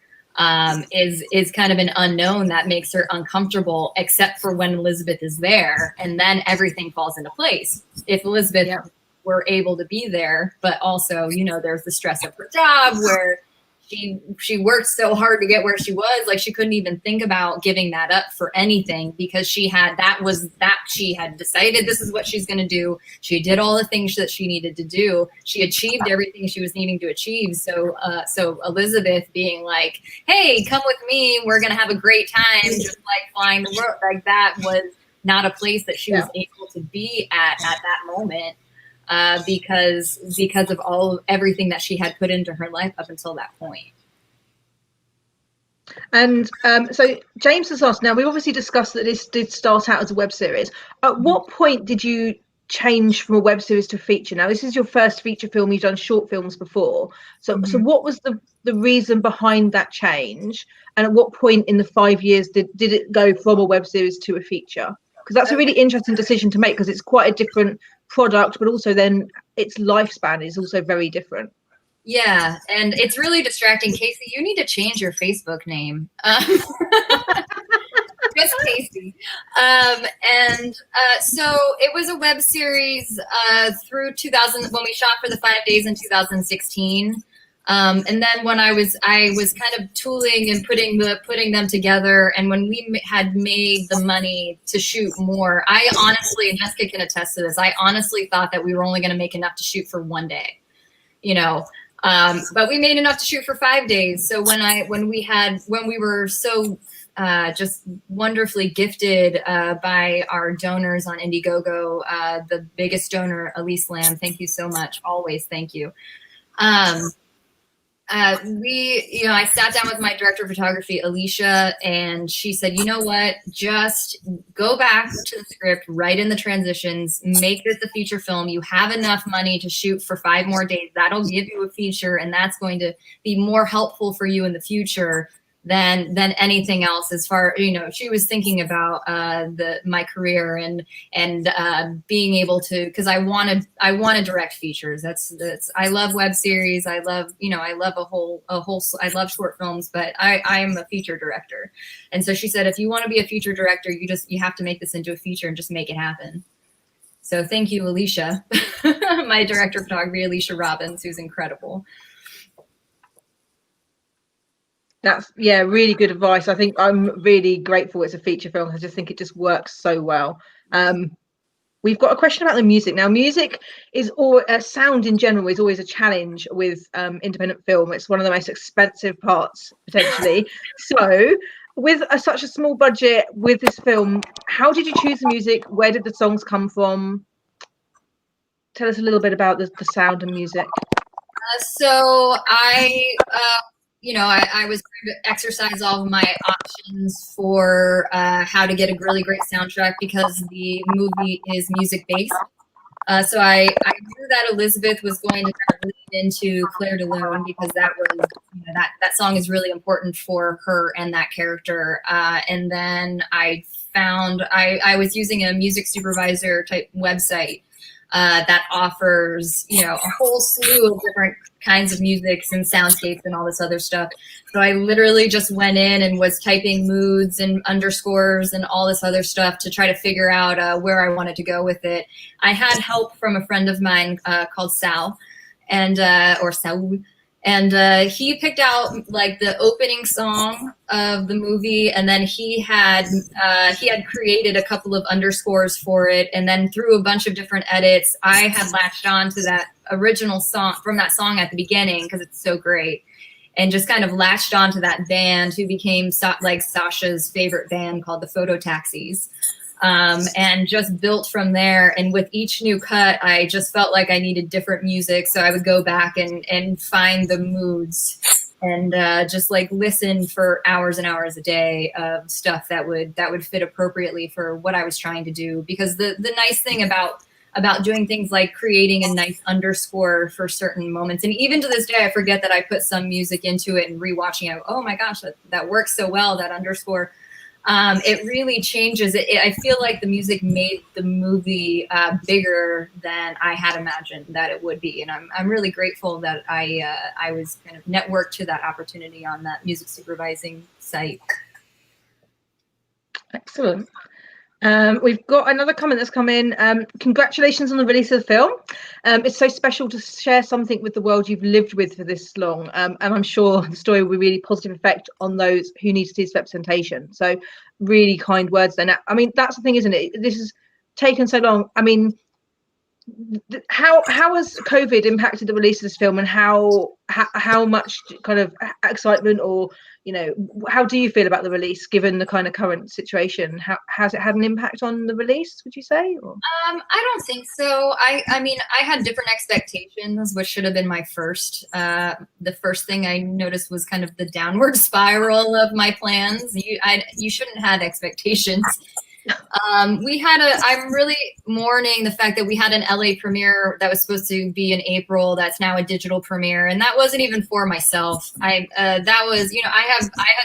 is kind of an unknown that makes her uncomfortable, except for when Elisabeth is there, and then everything falls into place. If Elisabeth were able to be there, but also, you know, there's the stress of her job where she worked so hard to get where she was, like she couldn't even think about giving that up for anything, because she had decided this is what she's going to do. She did all the things that she needed to do. She achieved everything she was needing to achieve. So Elisabeth being like, hey, come with me, we're going to have a great time, just like flying the world, like that was not a place that she was able to be at that moment. Because of everything that she had put into her life up until that point. And so James has asked, now we obviously discussed that this did start out as a web series. At what point did you change from a web series to a feature? Now, this is your first feature film. You've done short films before. So what was the reason behind that change? And at what point in the 5 years did it go from a web series to a feature? Because that's a really interesting decision to make, because it's quite a different product, but also then its lifespan is also very different. Yeah, and it's really distracting. Casey, you need to change your Facebook name. Just Casey. So it was a web series through 2000 when we shot for the 5 days in 2016. And then when I was kind of tooling and putting them together, and when we had made the money to shoot more, I honestly, and Jessica can attest to this, I honestly thought that we were only going to make enough to shoot for 1 day, you know, but we made enough to shoot for 5 days. So when we were so just wonderfully gifted by our donors on Indiegogo, the biggest donor, Elise Lamb, thank you so much. Always thank you. I sat down with my director of photography, Alicia, and she said, you know what, just go back to the script, write in the transitions, make this a feature film. You have enough money to shoot for 5 more days. That'll give you a feature, and that's going to be more helpful for you in the future than anything else. As far, you know, she was thinking about my career and being able to, because I want to direct features. That's I love web series. I love I love short films, but I am a feature director. And so she said, if you want to be a feature director, you have to make this into a feature and just make it happen. So thank you, Alicia, my director of photography, Alicia Robbins, who's incredible. That's really good advice. I think I'm really grateful it's a feature film. I just think it just works so well. We've got a question about the music. Now, music is, or sound in general, is always a challenge with independent film. It's one of the most expensive parts, potentially. So with such a small budget with this film, how did you choose the music? Where did the songs come from? tell us a little bit about the sound and music? So I, I was trying to exercise all of my options for how to get a really great soundtrack because the movie is music based. So I knew that Elisabeth was going to kind of lead into Claire de Lune because that was, that song is really important for her and that character. And then I found I was using a music supervisor type website that offers, a whole slew of different kinds of musics and soundscapes and all this other stuff. So I literally just went in and was typing moods and underscores and all this other stuff to try to figure out where I wanted to go with it. I had help from a friend of mine called Sal, or Saul. And he picked out like the opening song of the movie, and then he had created a couple of underscores for it, and then through a bunch of different edits, I had latched on to that original song from that song at the beginning because it's so great, and just kind of latched on to that band who became like Sasha's favorite band called the Photo Taxis. And just built from there. And with each new cut, I just felt like I needed different music. So I would go back and find the moods and just like listen for hours and hours a day of stuff that would fit appropriately for what I was trying to do. Because the nice thing about doing things like creating a nice underscore for certain moments, and even to this day, I forget that I put some music into it and rewatching it. Oh my gosh, that works so well, that underscore. It really changes it. I feel like the music made the movie bigger than I had imagined that it would be, and I'm really grateful that I was kind of networked to that opportunity on that music supervising site. Excellent. We've got another comment that's come in. Congratulations on the release of the film. It's so special to share something with the world you've lived with for this long. And I'm sure the story will be really positive effect on those who need to see its representation. So really kind words then. I mean, that's the thing, isn't it? This has taken so long. I mean, how has COVID impacted the release of this film, and how much kind of excitement, or how do you feel about the release given the kind of current situation? How has it had an impact on the release, would you say? Or? I don't think so. I mean, I had different expectations, which should have been my first. The first thing I noticed was kind of the downward spiral of my plans. You shouldn't have expectations. I'm really mourning the fact that we had an LA premiere that was supposed to be in April. That's now a digital premiere, and that wasn't even for myself. I had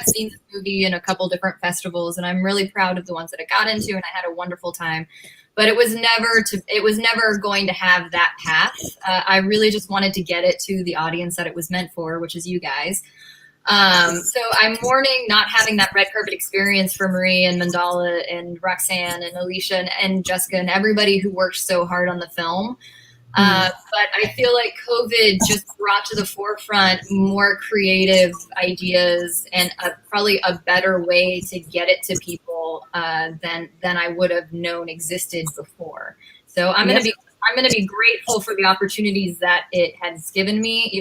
seen this movie in a couple different festivals, and I'm really proud of the ones that I got into, and I had a wonderful time. But it was never going to have that path. I really just wanted to get it to the audience that it was meant for, which is you guys. So I'm mourning not having that red carpet experience for Marie and Mandahla and Roxanne and Alicia and Jessica and everybody who worked so hard on the film. But I feel like COVID just brought to the forefront more creative ideas and probably a better way to get it to people than I would have known existed before. So I'm going to be grateful for the opportunities that it has given me,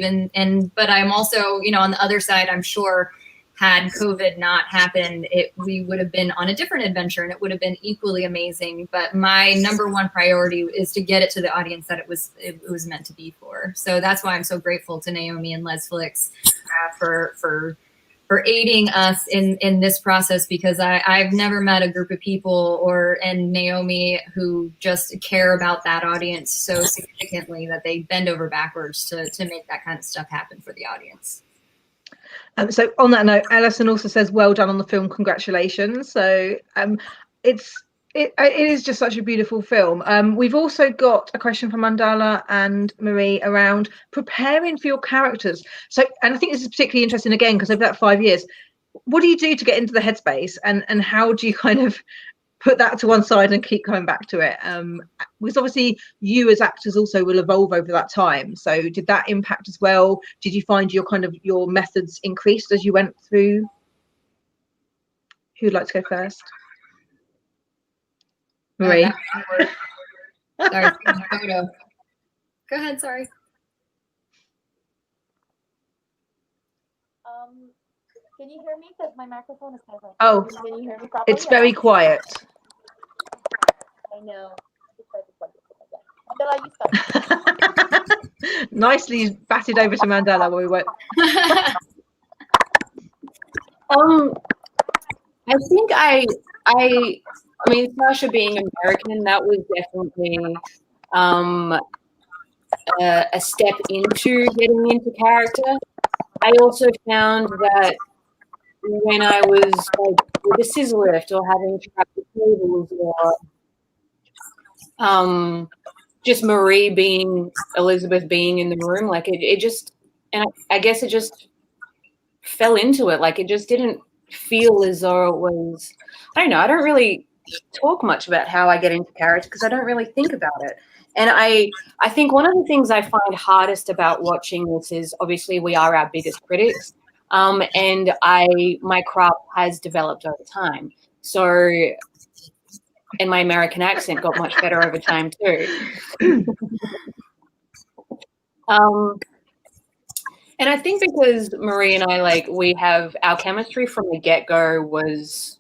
but I'm also, on the other side, I'm sure had COVID not happened, we would have been on a different adventure and it would have been equally amazing. But my number one priority is to get it to the audience that it was meant to be for. So that's why I'm so grateful to Naomi and Lesflicks for aiding us in this process, because I've never met a group of people and Naomi who just care about that audience so significantly that they bend over backwards to make that kind of stuff happen for the audience. So on that note, Alison also says, well done on the film, congratulations. So it is just such a beautiful film. We've also got a question from Mandahla and Marie around preparing for your characters. So, and I think this is particularly interesting again, because over that 5 years, what do you do to get into the headspace, and how do you kind of put that to one side and keep coming back to it? Because obviously you as actors also will evolve over that time. So did that impact as well? Did you find your methods increased as you went through? Who'd like to go first? Marie. Sorry, photo. Go ahead, sorry. Can you hear me? Because my microphone is kind of like, oh, can you hear me properly? it's very quiet. I know. Mandahla, you start. Nicely batted over to Mandahla where we went. I think I mean, Sasha being American, that was definitely a step into getting into character. I also found that when I was like with the scissor lift or having to wrap the tables or just Marie being Elisabeth being in the room, like it just, and I guess it just fell into it. Like it just didn't feel as though it was, I don't know, I don't really talk much about how I get into character because I don't really think about it. And I think one of the things I find hardest about watching this is obviously we are our biggest critics. And my craft has developed over time. So, and my American accent got much better over time too. And I think because Marie and I, like, we have our chemistry from the get-go was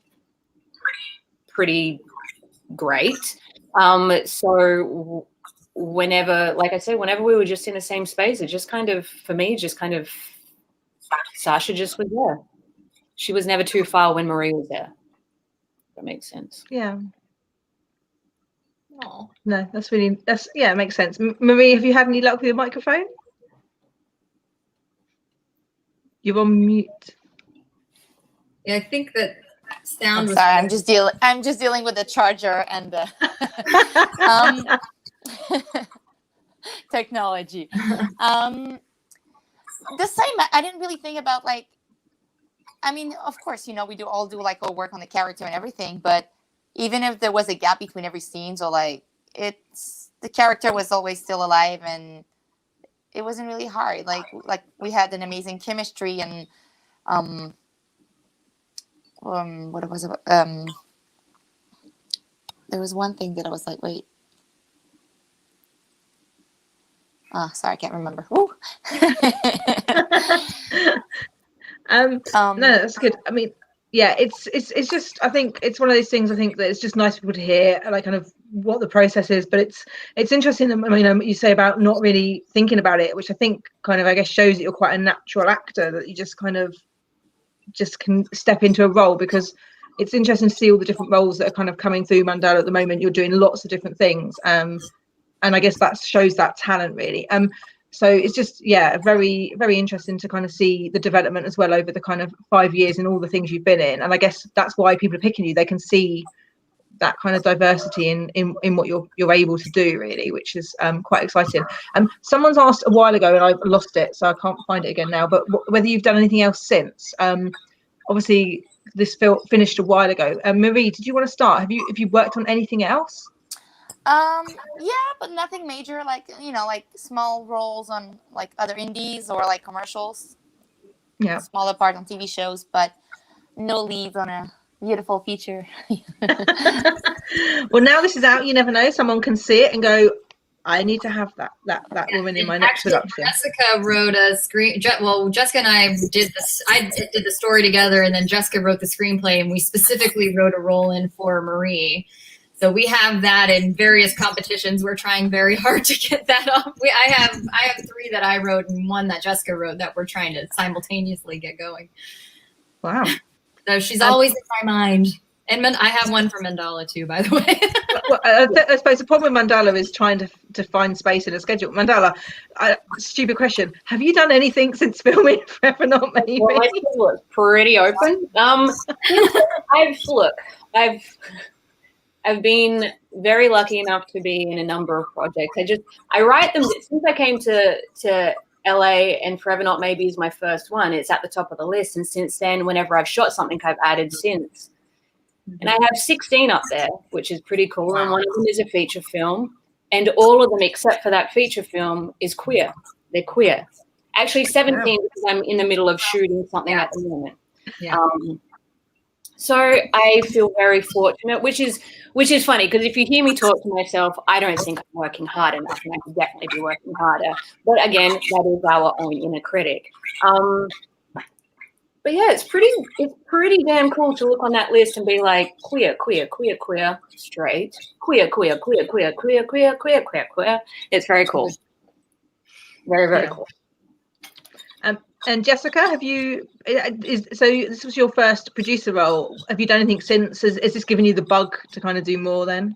pretty great. So whenever, like I said, whenever we were just in the same space, it just kind of, for me, just kind of, Sasha just was there. She was never too far when Marie was there. That makes sense. Yeah. Oh. No, it makes sense. Marie, have you had any luck with your microphone? You're on mute. Yeah, I think that sound was. Sorry, I'm just dealing with the charger and the technology. The same. I didn't really think about, like, I mean, of course, you know, we all do like our work on the character and everything, but even if there was a gap between every scene, so like the character was always still alive and it wasn't really hard. Like we had an amazing chemistry and what was it? There was one thing that I was like, wait. Oh, sorry, I can't remember. No, that's good. I mean, yeah, it's just, I think it's one of those things, I think that it's just nice for people to hear, like, kind of what the process is, but it's interesting that, I mean, you say about not really thinking about it, which I think kind of, I guess, shows that you're quite a natural actor, that you just kind of just can step into a role, because it's interesting to see all the different roles that are kind of coming through Mandahla at the moment. You're doing lots of different things, and I guess that shows that talent, really. So it's just, yeah, very, very interesting to kind of see the development as well over the kind of 5 years and all the things you've been in. And I guess that's why people are picking you. They can see that kind of diversity in what you're able to do, really, which is quite exciting. Someone's asked a while ago, and I lost it, so I can't find it again now, but whether you've done anything else since. Obviously, this film finished a while ago. Marie, did you want to start? Have you worked on anything else? Yeah, but nothing major, like, you know, like small roles on like other indies or like commercials. Yeah. Smaller part on TV shows, but no leads on a beautiful feature. Well, now this is out, you never know. Someone can see it and go, I need to have that woman in my next production. Jessica wrote a Jessica and I did this. I did the story together, and then Jessica wrote the screenplay, and we specifically wrote a role in for Marie. So we have that in various competitions. We're trying very hard to get that up. I have 3 that I wrote and 1 that Jessica wrote that we're trying to simultaneously get going. Wow. So she's always in my mind. And I have one for Mandahla too, by the way. Well, I suppose the problem with Mandahla is trying to find space in a schedule. Mandahla, stupid question. Have you done anything since filming Forever Not Maybe? Well, my schedule is pretty open. I've been very lucky enough to be in a number of projects. I write them since I came to LA, and Forever Not Maybe is my first one. It's at the top of the list, and since then, whenever I've shot something, I've added since. And I have 16 up there, which is pretty cool. And one of them is a feature film, and all of them except for that feature film is queer. They're queer. Actually, 17 because I'm in the middle of shooting something at the moment. Yeah. So I feel very fortunate, which is funny, because if you hear me talk to myself, I don't think I'm working hard enough, and I could definitely be working harder. But again, that is our own inner critic. But yeah, it's pretty damn cool to look on that list and be like queer, queer, queer, queer, straight, queer, queer, queer, queer, queer, queer, queer, queer, queer. It's very cool. Very, very cool. And Jessica, have you? So this was your first producer role. Have you done anything since? Is this giving you the bug to kind of do more then?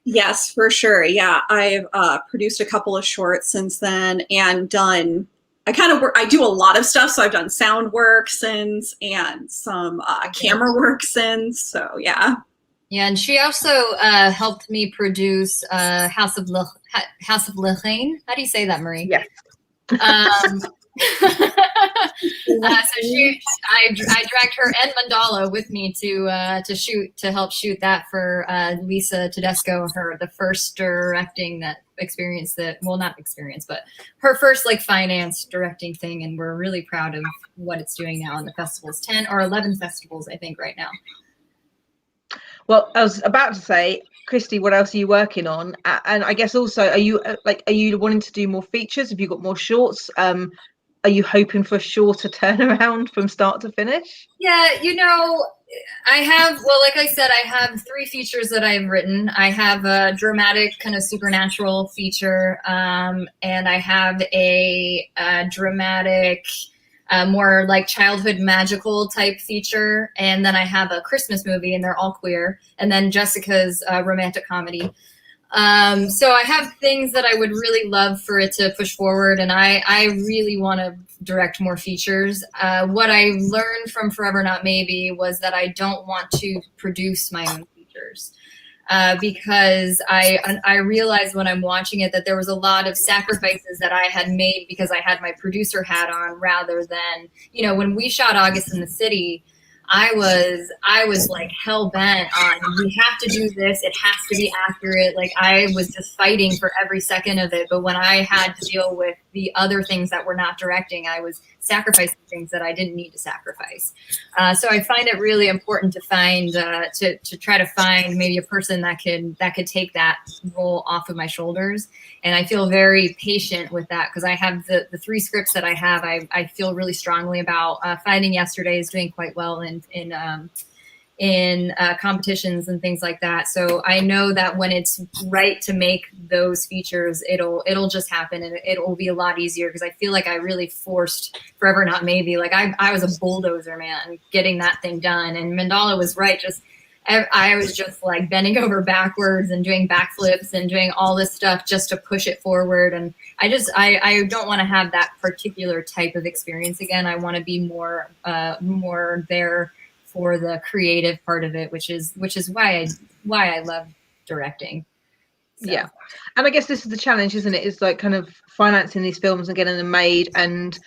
Yes, for sure. Yeah, I've produced a couple of shorts since then and done. I do a lot of stuff. So I've done sound work since and some camera work since. So yeah. Yeah, and she also helped me produce House of Lorraine. How do you say that, Marie? Yes. So I dragged her and Mandahla with me to help shoot that for Lisa Tedesco, the first directing experience but her first like finance directing thing, and we're really proud of what it's doing now in the festivals. 10 or 11 festivals, I think, right now. Well, I was about to say, Christie, what else are you working on? And I guess also, are you wanting to do more features? Have you got more shorts? Are you hoping for a shorter turnaround from start to finish? Yeah, I have, like I said, I have 3 features that I've written. I have a dramatic kind of supernatural feature, and I have a dramatic, more like childhood magical type feature. And then I have a Christmas movie, and they're all queer. And then Jessica's romantic comedy. So I have things that I would really love for it to push forward, and I really want to direct more features. What I learned from Forever Not Maybe was that I don't want to produce my own features, because I realized when I'm watching it that there was a lot of sacrifices that I had made because I had my producer hat on, rather than, when we shot August in the City, I was like hell bent on, we have to do this. It has to be accurate. Like, I was just fighting for every second of it. But when I had to deal with the other things that were not directing, I was sacrificing things that I didn't need to sacrifice. So I find it really important to find, to try to find maybe a person that could take that role off of my shoulders. And I feel very patient with that, because I have the 3 scripts that I have. I feel really strongly about. Finding Yesterday is doing quite well in competitions and things like that. So I know that when it's right to make those features, it'll just happen, and it'll be a lot easier, because I feel like I really forced Forever Not Maybe. Like, I was a bulldozer, man, getting that thing done. And Mandahla was right. I was just like bending over backwards and doing backflips and doing all this stuff just to push it forward. And I don't want to have that particular type of experience again. I want to be more there for the creative part of it, which is why I love directing. So. Yeah. And I guess this is the challenge, isn't it? Is like kind of financing these films and getting them made, and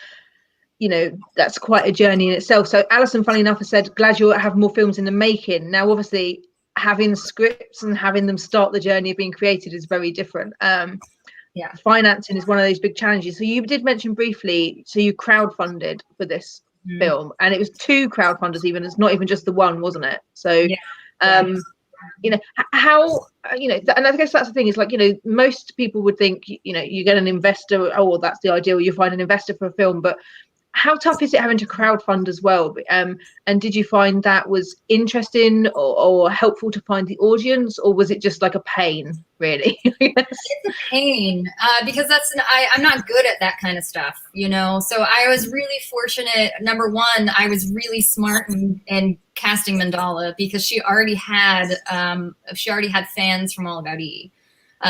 that's quite a journey in itself. So Alison, funny enough, has said, glad you have more films in the making. Now, obviously, having scripts and having them start the journey of being created is very different. Yeah. Financing is one of those big challenges. So you did mention briefly, so you crowdfunded for this film, and it was 2 crowdfunders even. It's not even just the one, wasn't it? So, how, and I guess that's the thing, is like, most people would think, you get an investor, oh, well, that's the ideal, you find an investor for a film, but how tough is it having to crowdfund as well? And did you find that was interesting or helpful to find the audience, or was it just like a pain, really? It's a pain, because I'm not good at that kind of stuff, So I was really fortunate. Number one, I was really smart in casting Mandahla, because she already had fans from All About Eve.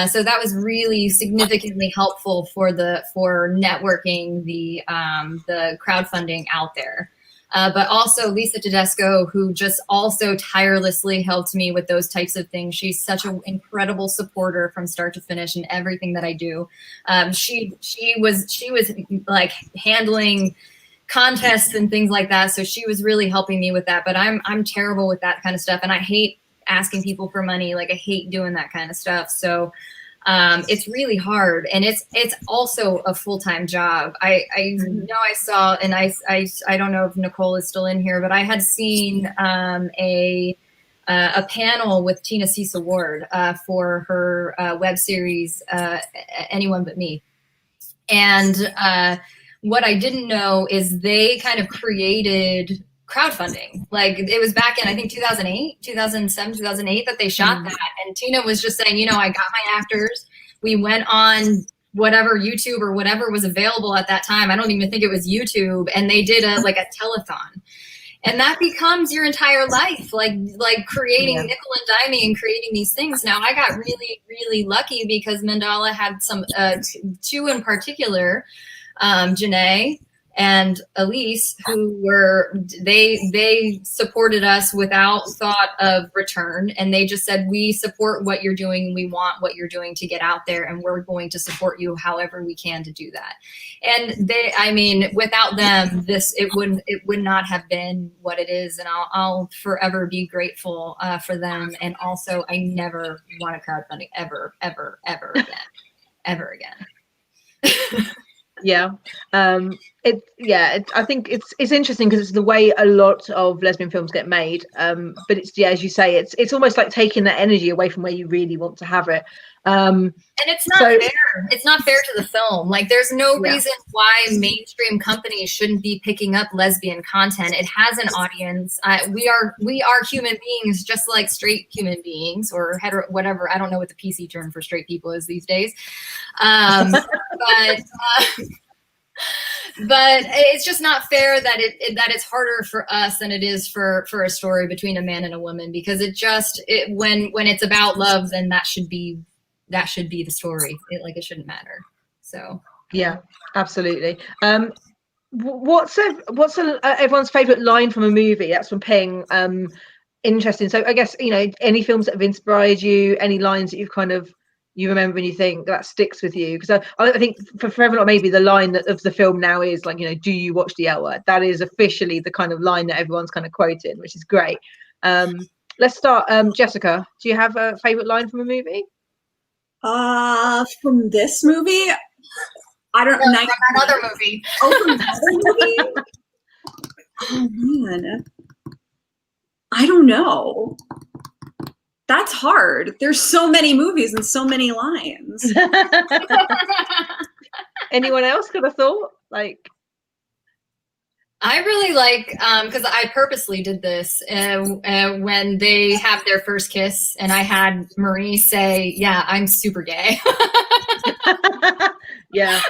So that was really significantly helpful for networking the crowdfunding out there. But also Lisa Tedesco, who just also tirelessly helped me with those types of things. She's such an incredible supporter from start to finish in everything that I do. She was like handling contests and things like that. So she was really helping me with that. But I'm terrible with that kind of stuff, and I hate asking people for money. Like, I hate doing that kind of stuff. So it's really hard, and it's also a full-time job. I know I saw, and I don't know if Nicole is still in here, but I had seen a panel with Tina Cisa Ward for her web series Anyone But Me. And what I didn't know is they kind of created crowdfunding. Like it was back in, I think 2007, 2008 that they shot that. And Tina was just saying, I got my actors. We went on whatever YouTube or whatever was available at that time. I don't even think it was YouTube. And they did a telethon. And that becomes your entire life, like creating nickel and diming and creating these things. Now, I got really, really lucky because Mandahla had some two in particular, Janae and Elise, who they supported us without thought of return. And they just said, we support what you're doing. We want what you're doing to get out there. And we're going to support you however we can to do that. And without them, it would not have been what it is. And I'll forever be grateful for them. And also, I never want a crowdfunding ever, ever, ever again, ever again. Yeah. I think it's interesting because it's the way a lot of lesbian films get made. But it's, as you say, it's almost like taking that energy away from where you really want to have it. And it's not fair. It's not fair to the film. Like there's no reason why mainstream companies shouldn't be picking up lesbian content. It has an audience. We are human beings, just like straight human beings or hetero, whatever. I don't know what the PC term for straight people is these days. But it's just not fair that it's harder for us than it is for a story between a man and a woman, because when it's about love, then that should be the story. It shouldn't matter. So yeah, absolutely. What's everyone's favorite line from a movie? That's from Ping. Interesting. So I guess any films that have inspired you, any lines that you remember and you think that sticks with you, because I think for Forever Not Maybe, the line of the film now is like, do you watch the L Word? That is officially the kind of line that everyone's kind of quoting, which is great. Let's start. Jessica, do you have a favorite line from a movie? From this movie, I don't know. From another movie. Oh, from another movie? Oh man, I don't know. That's hard. There's so many movies and so many lines. Anyone else got a thought? I really like, because I purposely did this when they have their first kiss, and I had Marie say, "Yeah, I'm super gay." Yeah.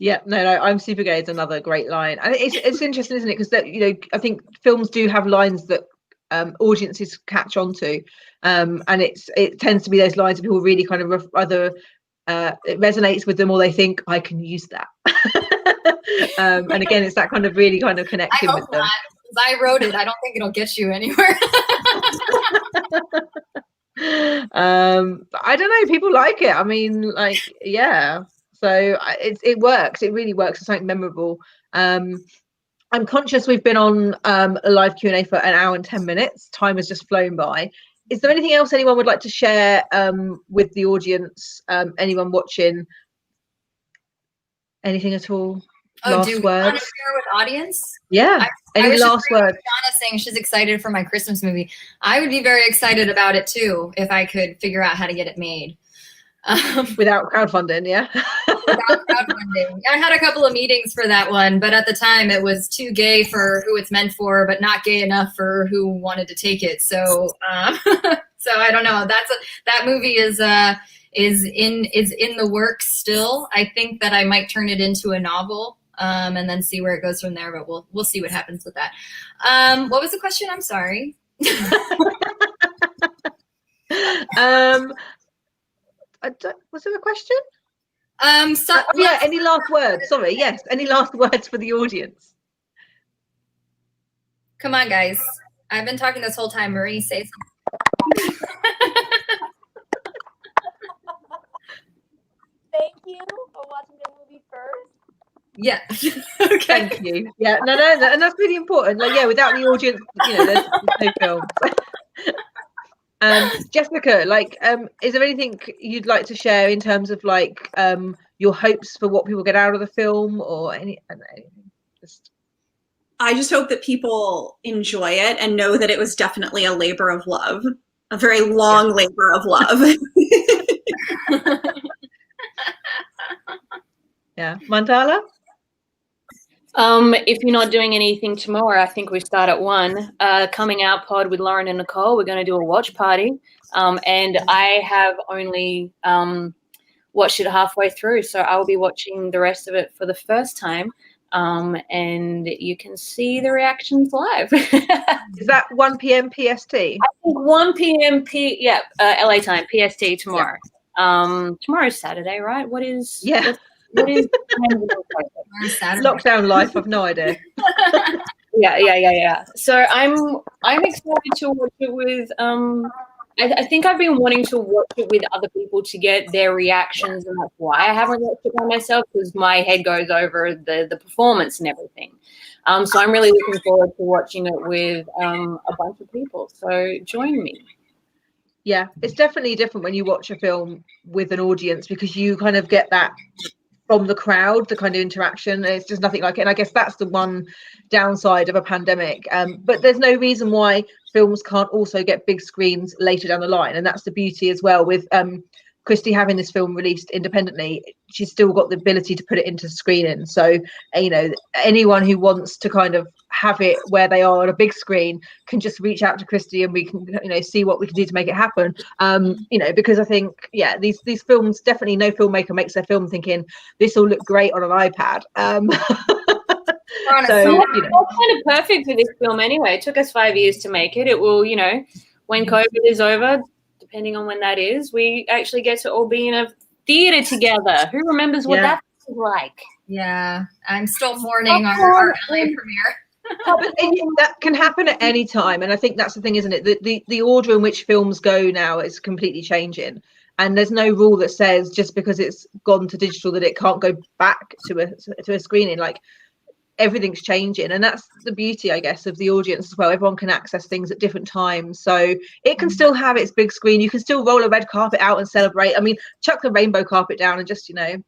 Yeah, no, I'm super gay. It's another great line. I think it's interesting, isn't it? Because I think films do have lines that audiences catch on to, and it tends to be those lines that people really kind of either it resonates with them or they think I can use that. And again, it's that kind of really kind of connecting with them. I wrote it. I don't think it'll get you anywhere. I don't know. People like it. I mean, yeah. So it works. It really works. It's something memorable. I'm conscious we've been on a live Q&A for an hour and 10 minutes. Time has just flown by. Is there anything else anyone would like to share with the audience? Anyone watching? Anything at all? Last do you words? want to share with audience? Yeah. Any last words? Donna saying she's excited for my Christmas movie. I would be very excited about it too if I could figure out how to get it made. Without crowdfunding, yeah. Without crowdfunding. I had a couple of meetings for that one, but at the time it was too gay for who it's meant for, but not gay enough for who wanted to take it. So, so I don't know. That movie is in the works still. I think that I might turn it into a novel, and then see where it goes from there. But we'll see what happens with that. What was the question? I'm sorry. Was there a question? Yeah. Any last words? Sorry. Yes. Any last words for the audience? Come on, guys. I've been talking this whole time. Marie, say something. Thank you for watching the movie first. Yeah. Okay. Thank you. Yeah. No, and that's really important. Without the audience, there's no film. Jessica, is there anything you'd like to share in terms of your hopes for what people get out of the film, or anything? I just hope that people enjoy it and know that it was definitely a labor of love, a very long labor of love. Yeah. Mandahla? If you're not doing anything tomorrow, I think we start at 1. Coming out pod with Lauren and Nicole. We're going to do a watch party. And I have only watched it halfway through, so I will be watching the rest of it for the first time. And you can see the reactions live. Is that 1 p.m. PST? I think 1 p.m. LA time, PST tomorrow. Yeah. Tomorrow's Saturday, right? What is lockdown life? I've no idea. Yeah. So I'm excited to watch it with I think I've been wanting to watch it with other people to get their reactions, and that's why I haven't watched it by myself, because my head goes over the performance and everything. So I'm really looking forward to watching it with a bunch of people. So join me. Yeah, it's definitely different when you watch a film with an audience, because you kind of get that from the crowd, the kind of interaction. It's just nothing like it. And I guess that's the one downside of a pandemic. But there's no reason why films can't also get big screens later down the line. And that's the beauty as well with Christie having this film released independently. She's still got the ability to put it into screening. So, you know, anyone who wants to kind of have it where they are on a big screen can just reach out to Christie, and we can, you know, see what we can do to make it happen. You know, because I think, yeah, these films, definitely no filmmaker makes their film thinking this will look great on an iPad. So, you know, that's kind of perfect for this film anyway. It took us 5 years to make it. It will, you know, when COVID is over, depending on when that is, we actually get to all be in a theater together. Who remembers what that was like? Yeah, I'm still mourning our LA premiere. But that can happen at any time, and I think that's the thing, isn't it? The order in which films go now is completely changing, and there's no rule that says just because it's gone to digital that it can't go back to a screening. Like, everything's changing, and that's the beauty, I guess, of the audience as well. Everyone can access things at different times, so it can still have its big screen. You can still roll a red carpet out and celebrate. I mean, chuck the rainbow carpet down and just, you know,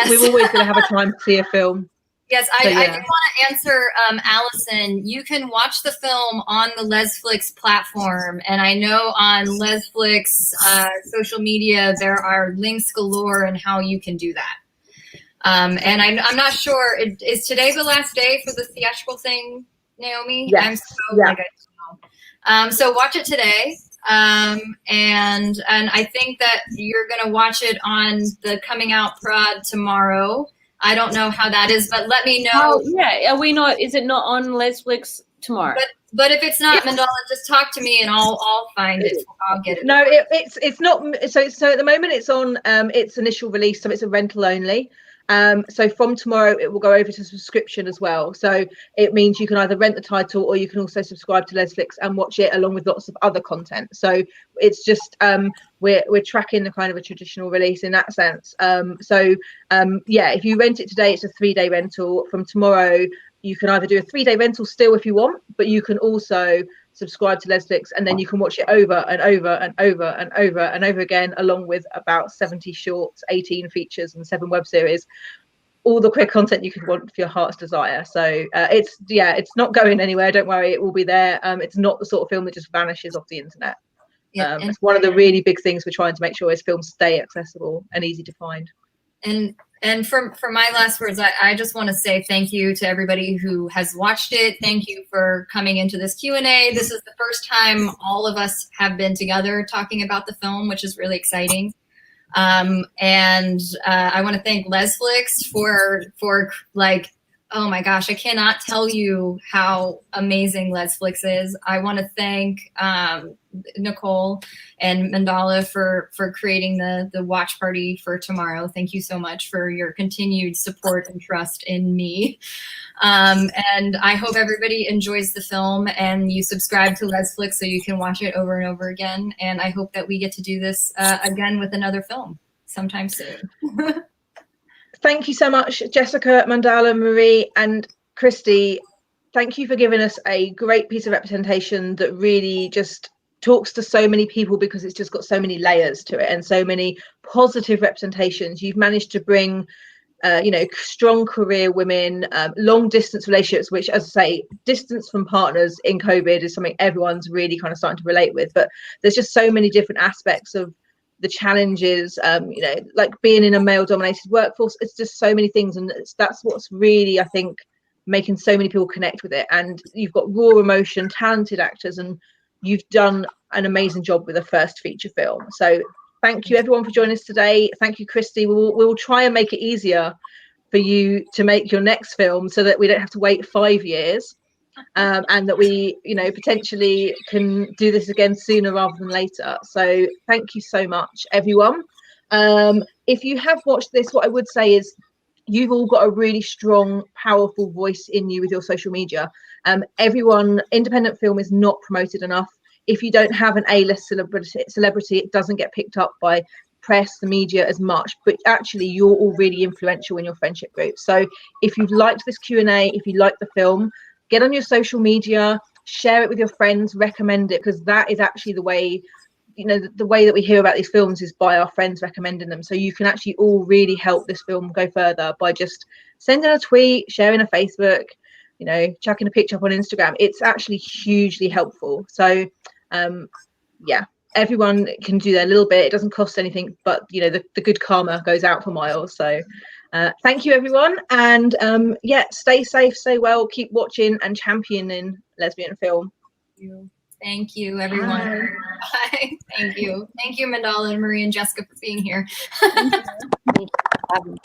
we're always going to have a time to see a film. Yes, I do want to answer Allison. You can watch the film on the Lesflicks platform, and I know on Lesflicks social media there are links galore and how you can do that. And I'm not sure, is today the last day for the theatrical thing, Naomi? Yes. So watch it today. And I think that you're going to watch it on the coming out prod tomorrow. I don't know how that is, but let me know. Oh, yeah. Are we not? Is it not on Lesflicks tomorrow? But if it's not, Mandahla, just talk to me and I'll find it. I'll get it. No, it's not. So at the moment it's on its initial release, so it's a rental only. So from tomorrow it will go over to subscription as well. So it means you can either rent the title or you can also subscribe to Lesflicks and watch it along with lots of other content. So it's just we're tracking the kind of a traditional release in that sense. Yeah, if you rent it today, it's a 3-day rental. From tomorrow you can either do a 3-day rental still if you want, but you can also subscribe to Lesflicks, and then you can watch it over and over and over and over and over again, along with about 70 shorts, 18 features and 7 web series, all the queer content you could want for your heart's desire. So it's not going anywhere, don't worry, it will be there. It's not the sort of film that just vanishes off the internet. It's one of the really big things we're trying to make sure is films stay accessible and easy to find. And for my last words, I just want to say thank you to everybody who has watched it. Thank you for coming into this Q&A. This is the first time all of us have been together talking about the film, which is really exciting. And I want to thank Lesflicks for like, oh my gosh, I cannot tell you how amazing Lesflicks is. I want to thank Nicole and Mandahla for creating the watch party for tomorrow. Thank you so much for your continued support and trust in me. And I hope everybody enjoys the film and you subscribe to Lesflicks so you can watch it over and over again. And I hope that we get to do this again with another film sometime soon. Thank you so much, Jessica, Mandahla, Marie, and Christie. Thank you for giving us a great piece of representation that really just talks to so many people, because it's just got so many layers to it and so many positive representations. You've managed to bring, strong career women, long distance relationships, which, as I say, distance from partners in COVID is something everyone's really kind of starting to relate with. But there's just so many different aspects of the challenges, like being in a male dominated workforce. It's just so many things, and that's what's really, I think, making so many people connect with it. And you've got raw emotion, talented actors, and you've done an amazing job with the first feature film. So thank you everyone for joining us today. Thank you, Christie. We'll try and make it easier for you to make your next film so that we don't have to wait 5 years, and that we, you know, potentially can do this again sooner rather than later. So thank you so much, everyone. If you have watched this, what I would say is you've all got a really strong, powerful voice in you with your social media. Everyone, independent film is not promoted enough. If you don't have an A-list celebrity, it doesn't get picked up by press, the media as much, but actually you're all really influential in your friendship group. So if you've liked this Q&A, if you like the film, get on your social media, share it with your friends, recommend it, because that is actually the way, you know, the way that we hear about these films is by our friends recommending them. So you can actually all really help this film go further by just sending a tweet, sharing a Facebook, you know, chucking a picture up on Instagram. It's actually hugely helpful. So yeah, everyone can do their little bit. It doesn't cost anything, but you know, the good karma goes out for miles. So thank you everyone, and yeah, stay safe, stay well, keep watching and championing lesbian film. Thank you everyone. Bye. Thank you Mandahla and Marie and Jessica for being here. Thank you.